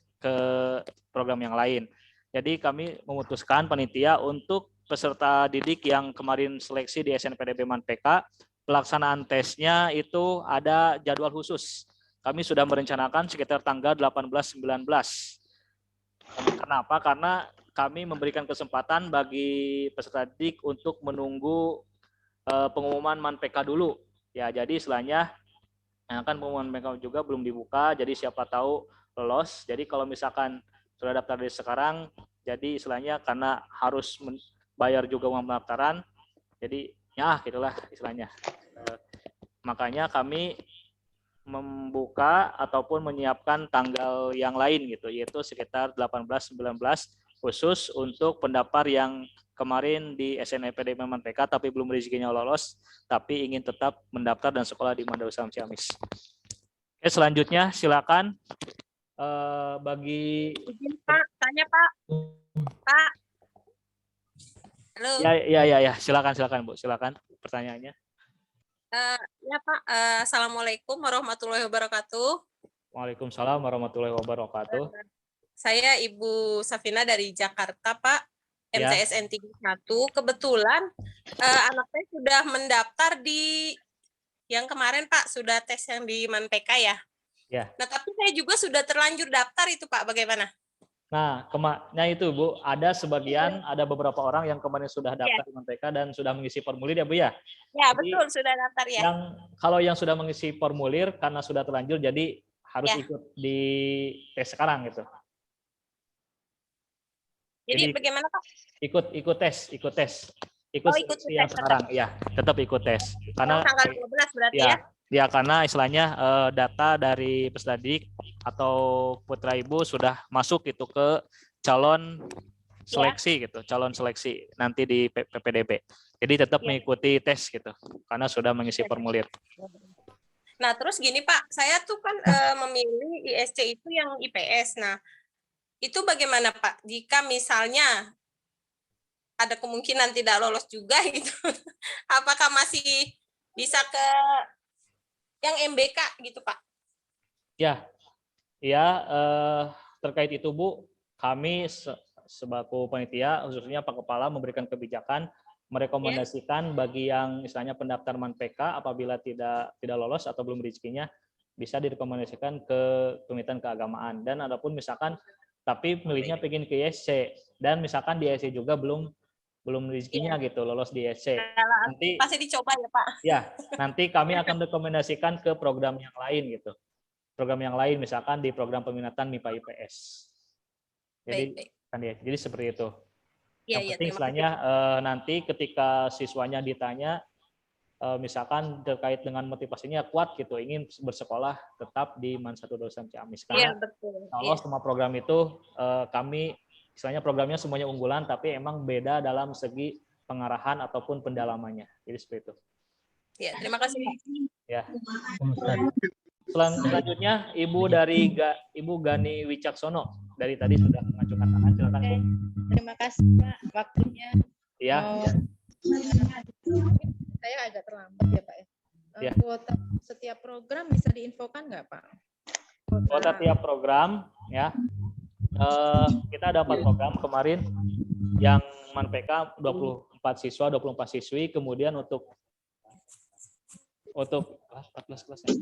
program yang lain. Jadi kami memutuskan panitia untuk peserta didik yang kemarin seleksi di SNPDB MANPK, pelaksanaan tesnya itu ada jadwal khusus. Kami sudah merencanakan sekitar tanggal 18-19. Kenapa? Karena kami memberikan kesempatan bagi peserta didik untuk menunggu pengumuman MANPK dulu. Ya, jadi istilahnya kan pengumuman MANPK juga belum dibuka, jadi siapa tahu lolos. Jadi kalau misalkan sudah daftar dari sekarang, jadi istilahnya karena harus bayar juga uang pendaftaran, jadi ya gitulah istilahnya. Makanya kami membuka ataupun menyiapkan tanggal yang lain gitu, yaitu sekitar 18-19 khusus untuk pendaftar yang kemarin di SNMPTB MANPK tapi belum rezekinya lolos, tapi ingin tetap mendaftar dan sekolah di Madarussalam Ciamis. Oke, selanjutnya silakan bagi Pak, tanya Pak. Pak. Halo. ya silakan Bu, silakan pertanyaannya. Ya Pak, Assalamualaikum warahmatullahi wabarakatuh. Waalaikumsalam warahmatullahi wabarakatuh. Saya Ibu Safina dari Jakarta, Pak. Ya. MTSN 31. Kebetulan anak saya sudah mendaftar di yang kemarin Pak, sudah tes yang di MANPK ya. Ya. Nah, tapi saya juga sudah terlanjur daftar itu Pak, bagaimana? Nah, itu Bu, ada beberapa orang yang kemarin sudah daftar di MANPK dan sudah mengisi formulir ya Bu ya? Ya, Jadi, betul, sudah daftar ya. Kalau yang sudah mengisi formulir karena sudah terlanjur jadi harus ikut di tes sekarang gitu. Jadi bagaimana Pak? Ikut tes. Ikut ikut yang tes sekarang ya, tetap ikut tes. Karena tanggal 12 berarti ya? Ya, karena istilahnya data dari peserta didik atau putra ibu sudah masuk itu ke calon seleksi gitu, calon seleksi nanti di PPDB. Jadi tetap mengikuti tes gitu, karena sudah mengisi formulir. Nah, terus gini Pak, saya tuh kan memilih ISC itu yang IPS. Nah, itu bagaimana Pak? Jika misalnya ada kemungkinan tidak lolos juga gitu, apakah masih bisa ke yang MBK gitu Pak? Ya, terkait itu Bu, kami sebagai panitia khususnya Pak Kepala memberikan kebijakan merekomendasikan bagi yang misalnya pendaftar MANPK apabila tidak lolos atau belum rezekinya bisa direkomendasikan ke Kementerian Keagamaan. Dan adapun misalkan tapi milihnya pengen ke ISC dan misalkan di ISC juga belum rezekinya gitu lolos di ISC. Nanti pasti dicoba ya Pak. Ya, nanti kami akan rekomendasikan ke program yang lain gitu. Program yang lain misalkan di program peminatan MIPA IPS. Jadi seperti itu. Yang penting istilahnya nanti ketika siswanya ditanya misalkan terkait dengan motivasinya kuat gitu, ingin bersekolah tetap di MAN 1 Darussalam Ciamis. Karena kalau semua program itu kami istilahnya programnya semuanya unggulan, tapi emang beda dalam segi pengarahan ataupun pendalamannya. Jadi seperti itu. Ya, terima kasih Pak. Ya. Selanjutnya Ibu Gani Wicaksono dari tadi sudah mengajukan tangan. Silakan Bu. Terima kasih Pak waktunya. Ya. Saya agak terlambat ya Pak ya. Kuota setiap program bisa diinfokan nggak Pak? Kuota tiap program ya. Kita ada 4 program kemarin yang MANPK 24 siswa, 24 siswi, kemudian untuk 14 kelas ya.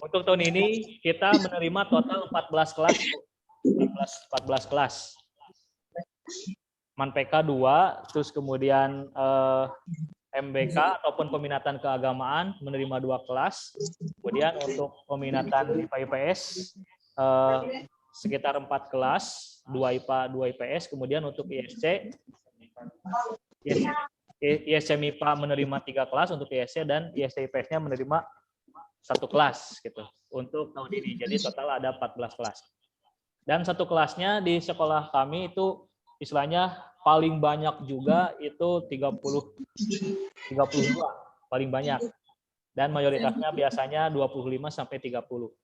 Untuk tahun ini kita menerima total 14 kelas. 14 kelas. MANPK 2, terus kemudian MBK ataupun peminatan keagamaan menerima 2 kelas. Kemudian untuk peminatan IPA IPS sekitar 4 kelas, 2 IPA, 2 IPS. Kemudian untuk ISC MIPA menerima 3 kelas untuk ISC dan ISC IPS-nya menerima 1 kelas gitu untuk tahun ini. Jadi total ada 14 kelas. Dan 1 kelasnya di sekolah kami itu istilahnya paling banyak juga itu 32 paling banyak. Dan mayoritasnya biasanya 25 sampai 30.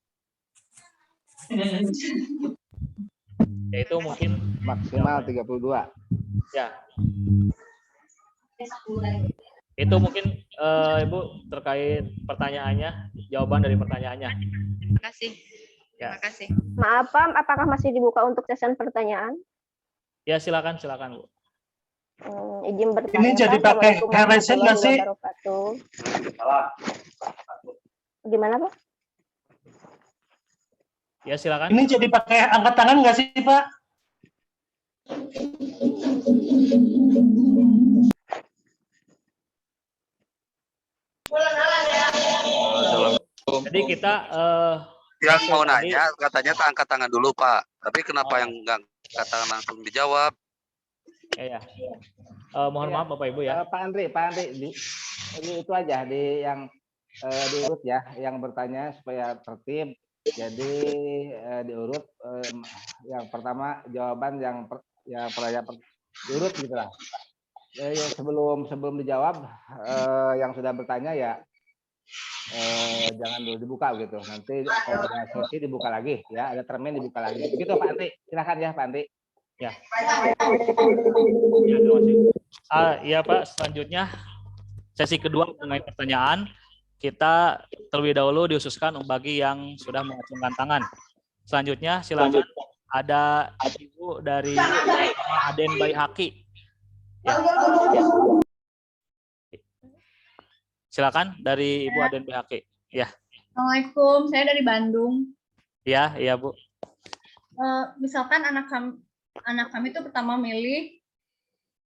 Yaitu mungkin maksimal 32. Ya. Itu mungkin Ibu terkait pertanyaannya, jawaban dari pertanyaannya. Terima kasih. Ya. Terima kasih. Maaf Pak, apakah masih dibuka untuk sesi pertanyaan? Ya, silakan Bu. Izin bertanya. Ini jadi pakai handset nggak sih? Gimana Pak? Ya, silakan. Ini jadi pakai angkat tangan nggak sih Pak? Jadi kita yang mau nanya katanya angkat tangan dulu Pak, tapi kenapa yang nggak angkat tangan langsung dijawab? Ya. Mohon maaf Bapak Ibu ya. Pak Andri, itu aja di yang diurut ya, yang bertanya supaya tertib. Jadi diurut yang pertama jawaban yang diurut gitulah. Sebelum dijawab yang sudah bertanya ya jangan dulu dibuka gitu. Nanti kalau ada sesi dibuka lagi ya, ada termin dibuka lagi. Begitu Pak Andri. Silakan ya Pak Andri. Ya. Ya, terima kasih. Iya Pak, selanjutnya sesi kedua mengenai pertanyaan. Kita terlebih dahulu diususkan bagi yang sudah mengacungkan tangan. Selanjutnya silakan ada Ibu dari Aden Baihaqi. Ya. Silakan dari Ibu Aden Baihaqi. Ya. Assalamualaikum, saya dari Bandung. Iya Bu. Misalkan anak kami itu pertama milih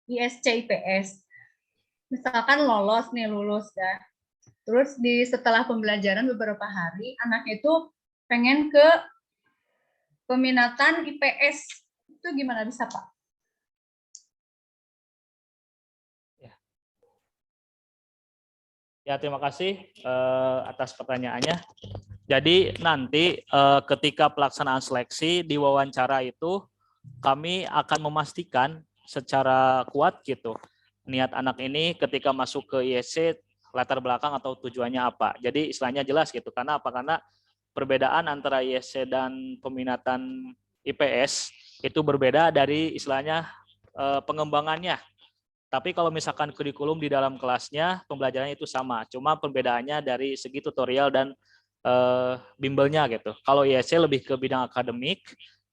ISC IPS. Misalkan lulus ya. Terus setelah pembelajaran beberapa hari, anak itu pengen ke peminatan IPS. Itu gimana bisa, Pak? Ya, terima kasih atas pertanyaannya. Jadi nanti ketika pelaksanaan seleksi di wawancara itu kami akan memastikan secara kuat gitu niat anak ini ketika masuk ke ISC latar belakang atau tujuannya apa. Jadi istilahnya jelas gitu. Karena apa? Karena perbedaan antara ISC dan peminatan IPS itu berbeda dari istilahnya pengembangannya. Tapi kalau misalkan kurikulum di dalam kelasnya pembelajarannya itu sama. Cuma perbedaannya dari segi tutorial dan bimbelnya gitu. Kalau ISC lebih ke bidang akademik,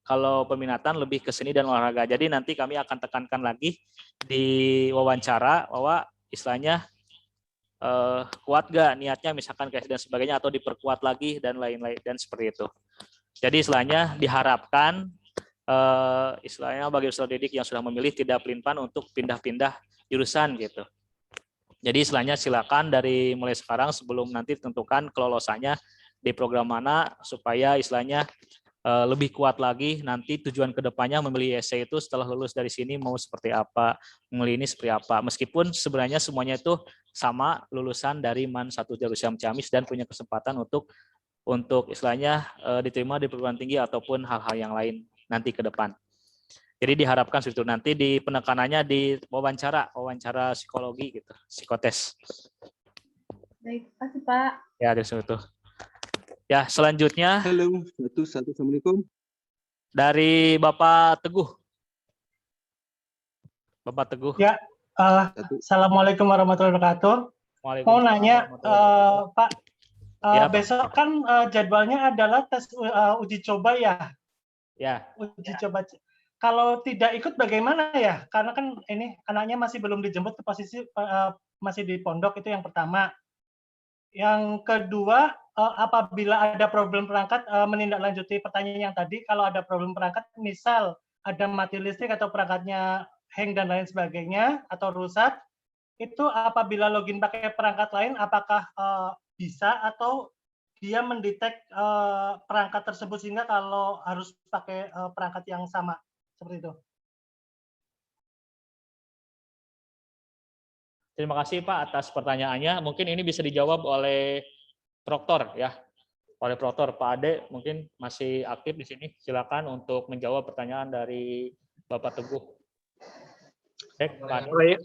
kalau peminatan lebih ke seni dan olahraga. Jadi nanti kami akan tekankan lagi di wawancara bahwa istilahnya kuat gak niatnya misalkan kayak dan sebagainya atau diperkuat lagi dan lain-lain dan seperti itu. Jadi istilahnya diharapkan istilahnya bagi peserta didik yang sudah memilih tidak pelin-pelan untuk pindah-pindah jurusan gitu. Jadi istilahnya silakan dari mulai sekarang sebelum nanti tentukan kelolosannya di program mana supaya istilahnya lebih kuat lagi nanti tujuan kedepannya memilih ISC itu setelah lulus dari sini mau seperti apa, memilih ini seperti apa. Meskipun sebenarnya semuanya itu sama lulusan dari MAN 1 Darussalam Ciamis dan punya kesempatan untuk istilahnya diterima di perguruan tinggi ataupun hal-hal yang lain nanti ke depan. Jadi diharapkan itu nanti di penekanannya di wawancara psikologi gitu, psikotes. Baik, terima kasih Pak. Ya, dari situ. Ya, selanjutnya. Halo, Assalamualaikum. Dari Bapak Teguh. Bapak Teguh. Ya, Assalamualaikum warahmatullahi wabarakatuh. Mau nanya, Pak, Ya, besok kan jadwalnya adalah tes uji coba ya? Ya. Uji coba. Kalau tidak ikut bagaimana ya? Karena kan ini anaknya masih belum dijemput ke posisi masih di pondok, itu yang pertama. Yang kedua, apabila ada problem perangkat, menindaklanjuti pertanyaan yang tadi, kalau ada problem perangkat, misal ada mati listrik atau perangkatnya hang dan lain sebagainya, atau rusak, itu apabila login pakai perangkat lain, apakah bisa atau dia mendetek perangkat tersebut sehingga kalau harus pakai perangkat yang sama, seperti itu. Terima kasih Pak atas pertanyaannya. Mungkin ini bisa dijawab oleh Proktor ya. Oleh Proktor, Pak Ade mungkin masih aktif di sini. Silakan untuk menjawab pertanyaan dari Bapak Teguh. Baik, Pak Ade.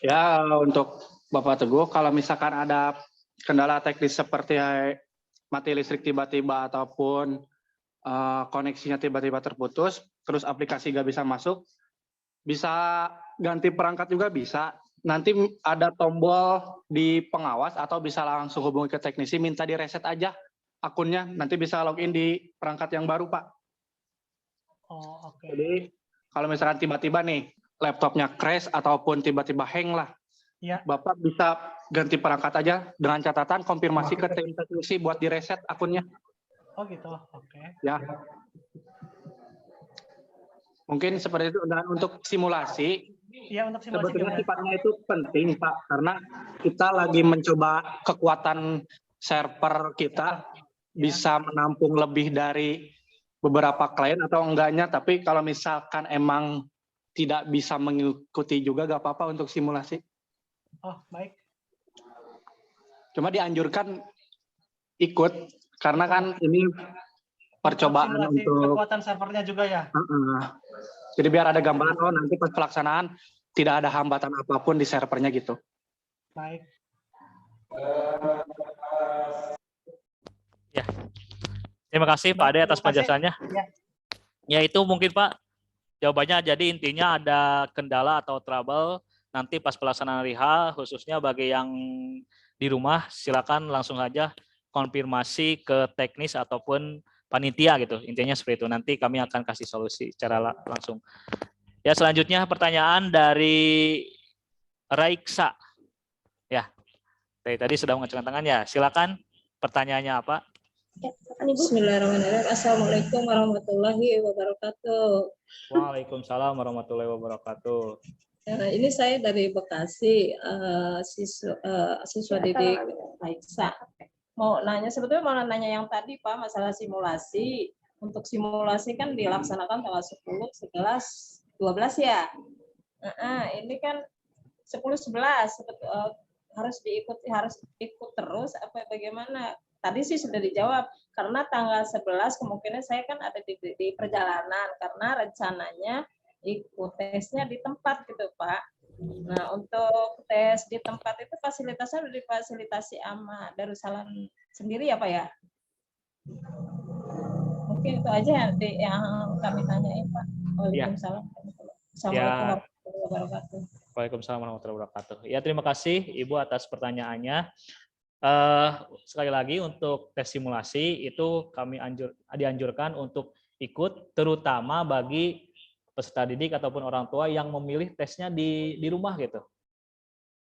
Ya, untuk Bapak Teguh, kalau misalkan ada kendala teknis seperti mati listrik tiba-tiba ataupun koneksinya tiba-tiba terputus, terus aplikasi nggak bisa masuk, bisa ganti perangkat juga bisa. Nanti ada tombol di pengawas atau bisa langsung hubungi ke teknisi, minta di reset aja akunnya, nanti bisa login di perangkat yang baru, Pak. Oh, oke. Jadi kalau misalkan tiba-tiba nih laptopnya crash ataupun tiba-tiba hang lah, ya. Bapak bisa ganti perangkat aja dengan catatan konfirmasi ke tim teknisi buat di reset akunnya. Oh gitu, oke. Ya. Mungkin seperti itu. Dan untuk simulasi, Ya, untuk simulasi sebetulnya gimana? sifatnya itu penting, Pak, karena kita lagi mencoba kekuatan server kita bisa menampung lebih dari beberapa klien atau enggaknya, tapi kalau misalkan emang tidak bisa mengikuti juga gak apa-apa untuk simulasi. Oh, baik. Cuma dianjurkan ikut, karena kan ini percobaan Simulasi untuk kekuatan servernya juga ya. jadi biar ada gambaran, oh nanti pas pelaksanaan tidak ada hambatan apapun di servernya gitu. Baik. Ya. Terima kasih Pak Ade atas penjelasannya. Ya. Ya itu mungkin Pak jawabannya. Jadi intinya ada kendala atau trouble nanti pas pelaksanaan hari H, khususnya bagi yang di rumah silakan langsung saja konfirmasi ke teknis ataupun panitia gitu. Intinya seperti itu. Nanti kami akan kasih solusi secara langsung. Ya, selanjutnya pertanyaan dari Raiksa. Ya. Tadi sudah mengacungkan tangan ya. Silakan pertanyaannya apa? Bismillahirrahmanirrahim. Assalamualaikum warahmatullahi wabarakatuh. Waalaikumsalam warahmatullahi wabarakatuh. Ini saya dari Bekasi, siswa didik Raiksa. Mau nanya, sebetulnya mau nanya yang tadi Pak, masalah simulasi. Untuk simulasi kan dilaksanakan tanggal 10, 11, 12 ya. Ini kan 10, 11 harus ikut terus apa bagaimana? Tadi sih sudah dijawab, karena tanggal 11 kemungkinan saya kan ada di perjalanan, karena rencananya ikut tesnya di tempat gitu Pak. Nah untuk tes di tempat itu fasilitasnya sudah difasilitasi sama Darussalam sendiri ya Pak ya? Mungkin itu aja yang kami tanyain Pak. Waalaikumsalam. Assalamualaikum warahmatullahi wabarakatuh. Waalaikumsalam warahmatullahi wabarakatuh. Ya terima kasih Ibu atas pertanyaannya. Sekali lagi untuk tes simulasi itu kami dianjurkan untuk ikut, terutama bagi peserta didik ataupun orang tua yang memilih tesnya di rumah gitu.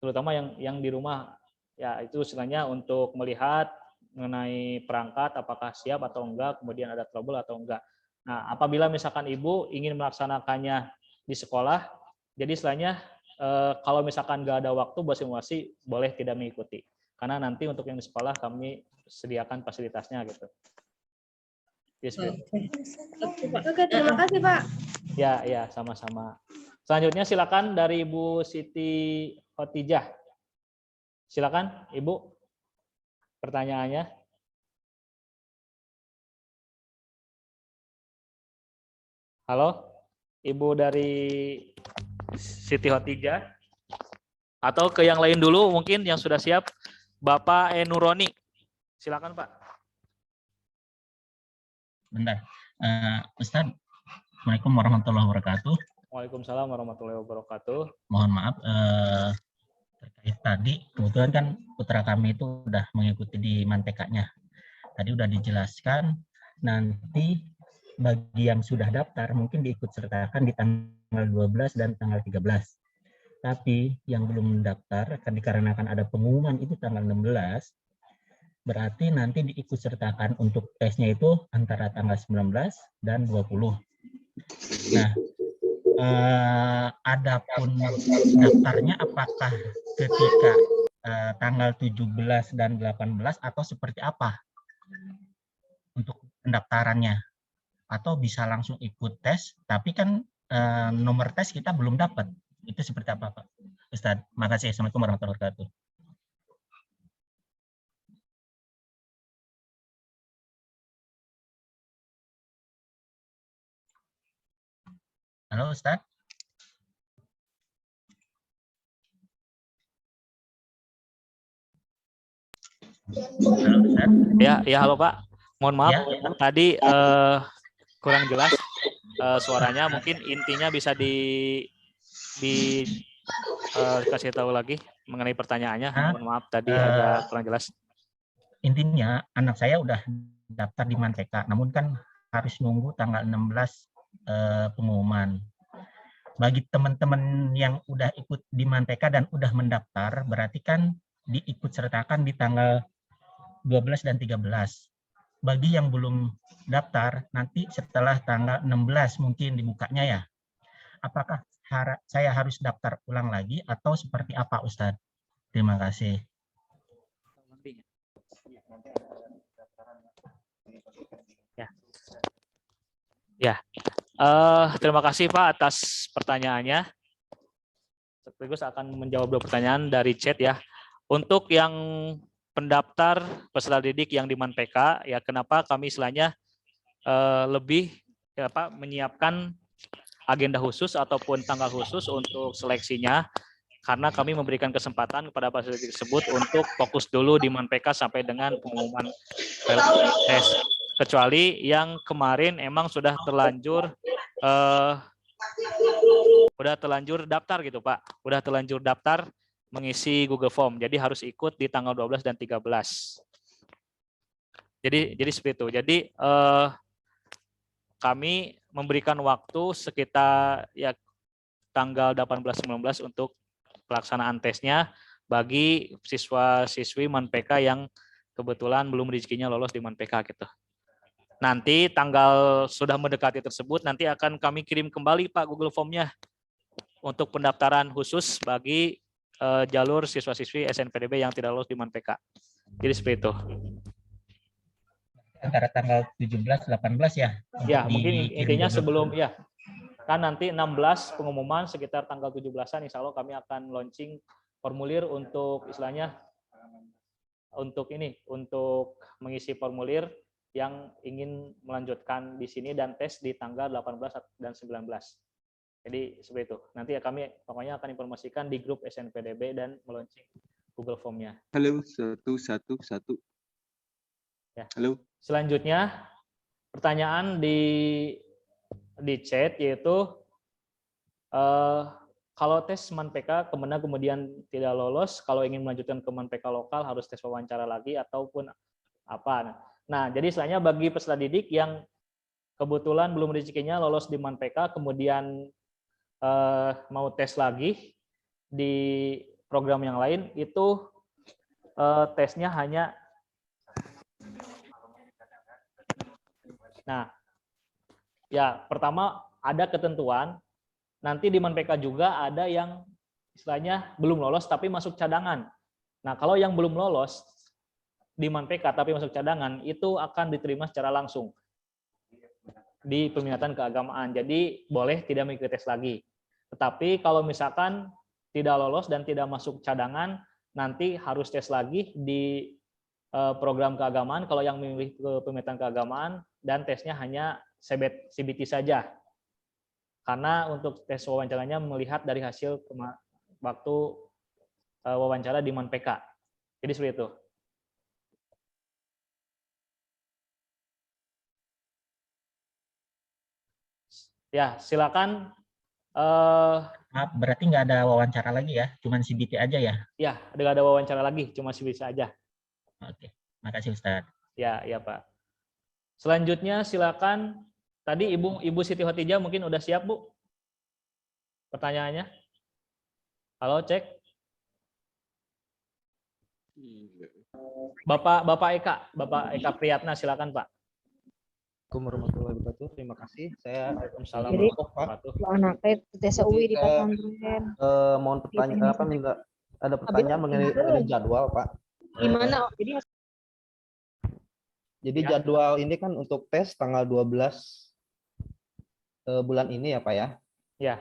Terutama yang di rumah, ya itu istilahnya untuk melihat mengenai perangkat apakah siap atau enggak, kemudian ada trouble atau enggak. Nah, apabila misalkan Ibu ingin melaksanakannya di sekolah, jadi istilahnya kalau misalkan nggak ada waktu buat simulasi, boleh tidak mengikuti. Karena nanti untuk yang di sekolah kami sediakan fasilitasnya gitu. Oke, terima kasih Pak. Ya, sama-sama. Selanjutnya silakan dari Ibu Siti Khotijah. Silakan Ibu, pertanyaannya. Halo, Ibu dari Siti Khotijah. Atau ke yang lain dulu mungkin yang sudah siap. Bapak Nuroni, silakan Pak. Bentar, Ustadz, Assalamualaikum warahmatullahi wabarakatuh. Waalaikumsalam warahmatullahi wabarakatuh. Mohon maaf, terkait tadi, kebetulan kan putra kami itu udah mengikuti di Mantekanya. Tadi udah dijelaskan, nanti bagi yang sudah daftar mungkin diikut sertakan di tanggal 12 dan tanggal 13. Tapi yang belum mendaftar, akan dikarenakan ada pengumuman itu tanggal 16, berarti nanti diikut sertakan untuk tesnya itu antara tanggal 19 dan 20. Nah, adapun daftarnya apakah ketika tanggal 17 dan 18 atau seperti apa untuk pendaftarannya? Atau bisa langsung ikut tes, tapi kan nomor tes kita belum dapat. Itu seperti apa Pak Ustadz? Makasih. Assalamualaikum warahmatullahi wabarakatuh. Halo Ustadz. Halo, Ustadz. Ya halo Pak. Mohon maaf ya. Tadi kurang jelas suaranya. Mungkin intinya bisa kasih tahu lagi mengenai pertanyaannya. Mohon maaf tadi ada kurang jelas. Intinya anak saya udah daftar di Manteka, namun kan harus nunggu tanggal 16 pengumuman. Bagi teman-teman yang udah ikut di Manteka dan udah mendaftar, berarti kan diikut sertakan di tanggal 12 dan 13. bagi yang belum daftar, nanti setelah tanggal 16 mungkin dibukanya ya. Apakah saya harus daftar ulang lagi atau seperti apa, Ustadz? Terima kasih. Ya, terima kasih Pak atas pertanyaannya. Sekaligus akan menjawab 2 pertanyaan dari chat ya. Untuk yang pendaftar peserta didik yang di MANPK, ya kenapa kami istilahnya lebih ya Pak menyiapkan agenda khusus ataupun tanggal khusus untuk seleksinya, karena kami memberikan kesempatan kepada peserta didik tersebut untuk fokus dulu di MANPK sampai dengan pengumuman tes. Kecuali yang kemarin emang sudah terlanjur daftar gitu Pak, udah terlanjur daftar mengisi Google Form, jadi harus ikut di tanggal 12 dan 13. Jadi seperti itu. Jadi kami memberikan waktu sekitar ya tanggal 18-19 untuk pelaksanaan tesnya bagi siswa-siswi MANPK yang kebetulan belum rezekinya lolos di MANPK gitu. Nanti tanggal sudah mendekati tersebut nanti akan kami kirim kembali Pak Google Form-nya untuk pendaftaran khusus bagi jalur siswa-siswi SNPDB yang tidak lolos di MANPK. Jadi seperti itu. Antara tanggal 17-18 ya? Ya, mungkin intinya sebelum ya. Kan nanti 16 pengumuman sekitar tanggal 17-an insya Allah kami akan launching formulir untuk istilahnya untuk mengisi formulir yang ingin melanjutkan di sini dan tes di tanggal 18 dan 19. Jadi seperti itu. Nanti ya kami pokoknya akan informasikan di grup SNPDB dan meluncurkan Google Form-nya. Halo, 111. Ya. Halo. Selanjutnya pertanyaan di chat yaitu kalau tes MANPK kemudian tidak lolos, kalau ingin melanjutkan ke MANPK lokal harus tes wawancara lagi ataupun apa. Nah, jadi istilahnya bagi peserta didik yang kebetulan belum rezekinya lolos di MANPK, kemudian mau tes lagi di program yang lain, itu tesnya hanya ya pertama ada ketentuan, nanti di MANPK juga ada yang istilahnya belum lolos tapi masuk cadangan. Nah, kalau yang belum lolos di MANPK tapi masuk cadangan itu akan diterima secara langsung di peminatan keagamaan. Jadi boleh tidak mengikuti tes lagi. Tetapi kalau misalkan tidak lolos dan tidak masuk cadangan, nanti harus tes lagi di program keagamaan kalau yang memilih ke peminatan keagamaan, dan tesnya hanya CBT saja. Karena untuk tes wawancaranya melihat dari hasil waktu wawancara di MANPK. Jadi seperti itu. Ya, silakan. Berarti nggak ada wawancara lagi ya, cuma CBT aja ya? Ya, nggak ada wawancara lagi, cuma CBT aja. Oke, makasih Ustadz. Ya Pak. Selanjutnya silakan. Tadi Ibu Siti Khotijah mungkin udah siap Bu? Pertanyaannya? Halo, cek. Bapak Eka Priyatna, silakan Pak. Assalamualaikum warahmatullahi wabarakatuh. Terima kasih. Saya Waalaikumsalam Jadi, warahmatullahi mohon pertanyaan minta ada pertanyaan mengenai jadwal, Pak. Gimana? Jadi jadwal ini kan untuk tes tanggal 12 bulan ini ya, Pak ya. Ya.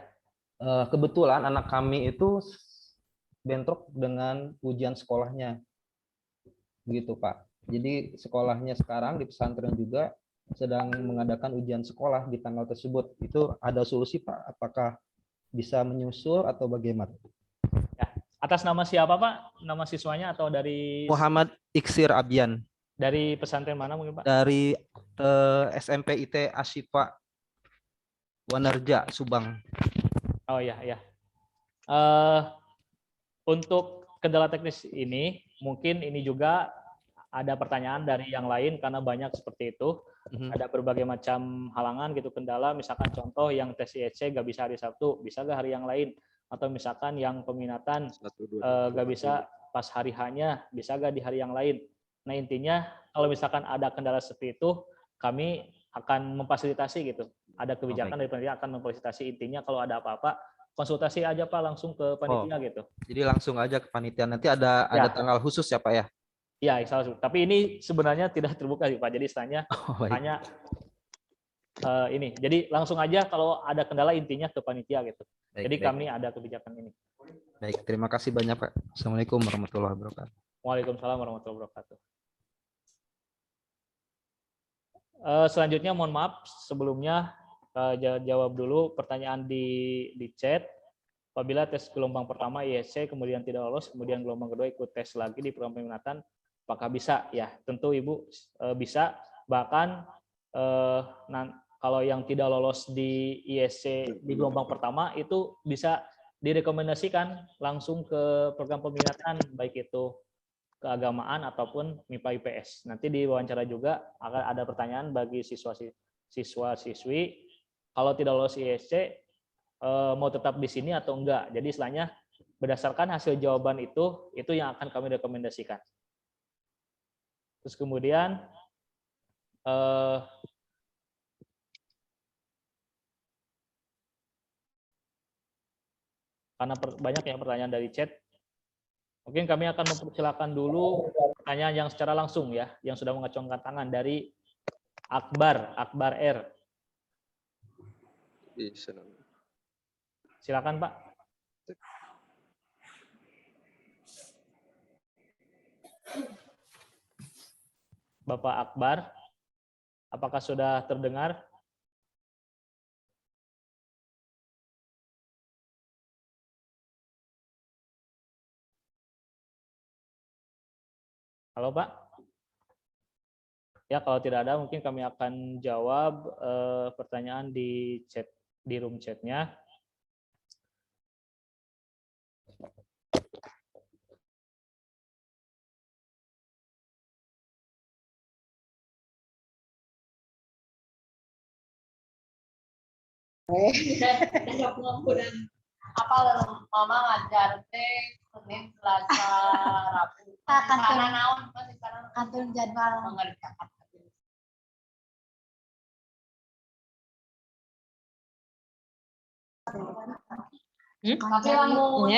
Kebetulan anak kami itu bentrok dengan ujian sekolahnya. Begitu, Pak. Jadi sekolahnya sekarang di pesantren juga sedang mengadakan ujian sekolah di tanggal tersebut. Itu ada solusi Pak? Apakah bisa menyusul atau bagaimana? Ya. Atas nama siapa Pak? Nama siswanya atau dari Muhammad Iksir Abian. Dari pesantren mana mungkin Pak? Dari SMP IT Asyifa Wanarja Subang. Oh ya. Untuk kendala teknis ini mungkin ini juga ada pertanyaan dari yang lain karena banyak seperti itu. Ada berbagai macam halangan gitu, kendala, misalkan contoh yang tes IEC nggak bisa hari Sabtu, bisa nggak hari yang lain, atau misalkan yang peminatan nggak bisa pas hari H-nya, bisa nggak di hari yang lain. Nah, intinya kalau misalkan ada kendala seperti itu, kami akan memfasilitasi gitu. Ada kebijakan dari panitia akan memfasilitasi. Intinya kalau ada apa-apa, konsultasi aja Pak langsung ke panitia gitu. Jadi langsung aja ke panitia. Nanti ada tanggal khusus ya Pak ya? Iya, tapi ini sebenarnya tidak terbuka sih Pak. Jadi istilahnya hanya ini. Jadi langsung aja kalau ada kendala intinya ke panitia gitu. Baik, Jadi baik. kami ada kebijakan ini. Baik, terima kasih banyak Pak. Assalamualaikum warahmatullahi wabarakatuh. Waalaikumsalam warahmatullahi wabarakatuh. Selanjutnya mohon maaf sebelumnya jawab dulu pertanyaan di chat. Apabila tes gelombang pertama ISC kemudian tidak lolos, kemudian gelombang kedua ikut tes lagi di program peminatan, apakah bisa? Ya, tentu Ibu bisa. Bahkan kalau yang tidak lolos di ISC di gelombang pertama itu bisa direkomendasikan langsung ke program peminatan, baik itu keagamaan ataupun MIPA IPS. Nanti di wawancara juga akan ada pertanyaan bagi siswa-siswi, kalau tidak lolos ISC mau tetap di sini atau enggak. Jadi istilahnya berdasarkan hasil jawaban itu yang akan kami rekomendasikan. Terus kemudian karena banyak yang pertanyaan dari chat, mungkin kami akan mempersilakan dulu pertanyaan yang secara langsung ya, yang sudah mengacungkan tangan dari Akbar R. Silakan Pak. Bapak Akbar, apakah sudah terdengar? Halo Pak. Ya, kalau tidak ada mungkin kami akan jawab pertanyaan di chat, di room chatnya. Apa mama ngajar teh Senin, Selasa, Rabu. Karena naon masih kantor jadwal mengerjakan. Tapi lamun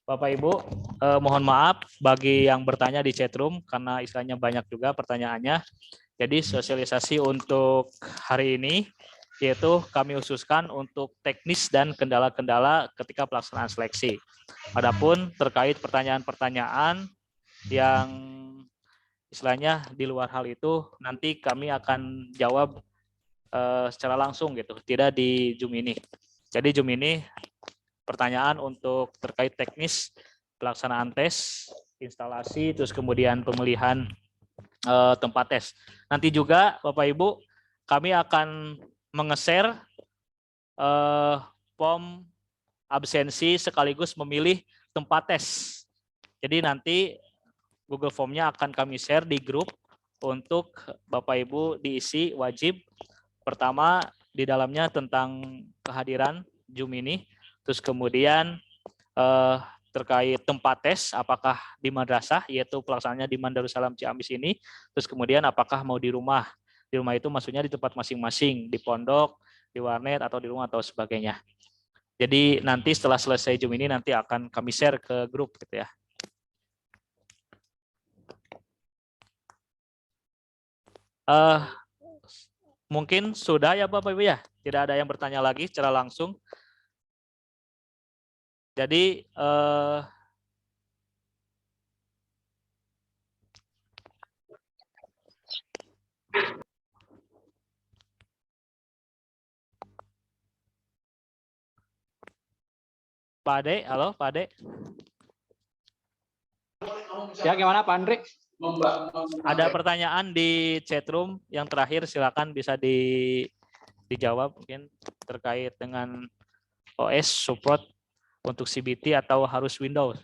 Bapak Ibu, mohon maaf bagi yang bertanya di chatroom karena istilahnya banyak juga pertanyaannya. Jadi sosialisasi untuk hari ini yaitu kami khususkan untuk teknis dan kendala-kendala ketika pelaksanaan seleksi. Adapun terkait pertanyaan-pertanyaan yang istilahnya di luar hal itu nanti kami akan jawab secara langsung gitu, tidak di Zoom ini. Jadi Zoom ini pertanyaan untuk terkait teknis pelaksanaan tes, instalasi, terus kemudian pemilihan tempat tes. Nanti juga Bapak Ibu kami akan menge-share form absensi sekaligus memilih tempat tes. Jadi nanti Google Form-nya akan kami share di grup untuk Bapak Ibu diisi wajib. Pertama di dalamnya tentang kehadiran Zoom ini. Terus kemudian terkait tempat tes, apakah di madrasah, yaitu pelaksanaannya di Mandarussalam Ciamis ini. Terus kemudian apakah mau di rumah. Di rumah itu maksudnya di tempat masing-masing, di pondok, di warnet, atau di rumah, atau sebagainya. Jadi nanti setelah selesai Zoom ini nanti akan kami share ke grup gitu ya. Mungkin sudah ya Bapak Ibu ya, tidak ada yang bertanya lagi secara langsung. Jadi Pak Ade, halo Pak Ade. Ya gimana Pak Andri? Ada pertanyaan di chatroom yang terakhir, silakan bisa dijawab mungkin terkait dengan OS support untuk CBT atau harus Windows.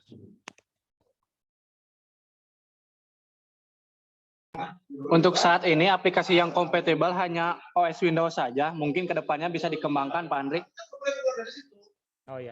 Untuk saat ini aplikasi yang kompatibel hanya OS Windows saja. Mungkin kedepannya bisa dikembangkan, Pak Andri. Oh ya.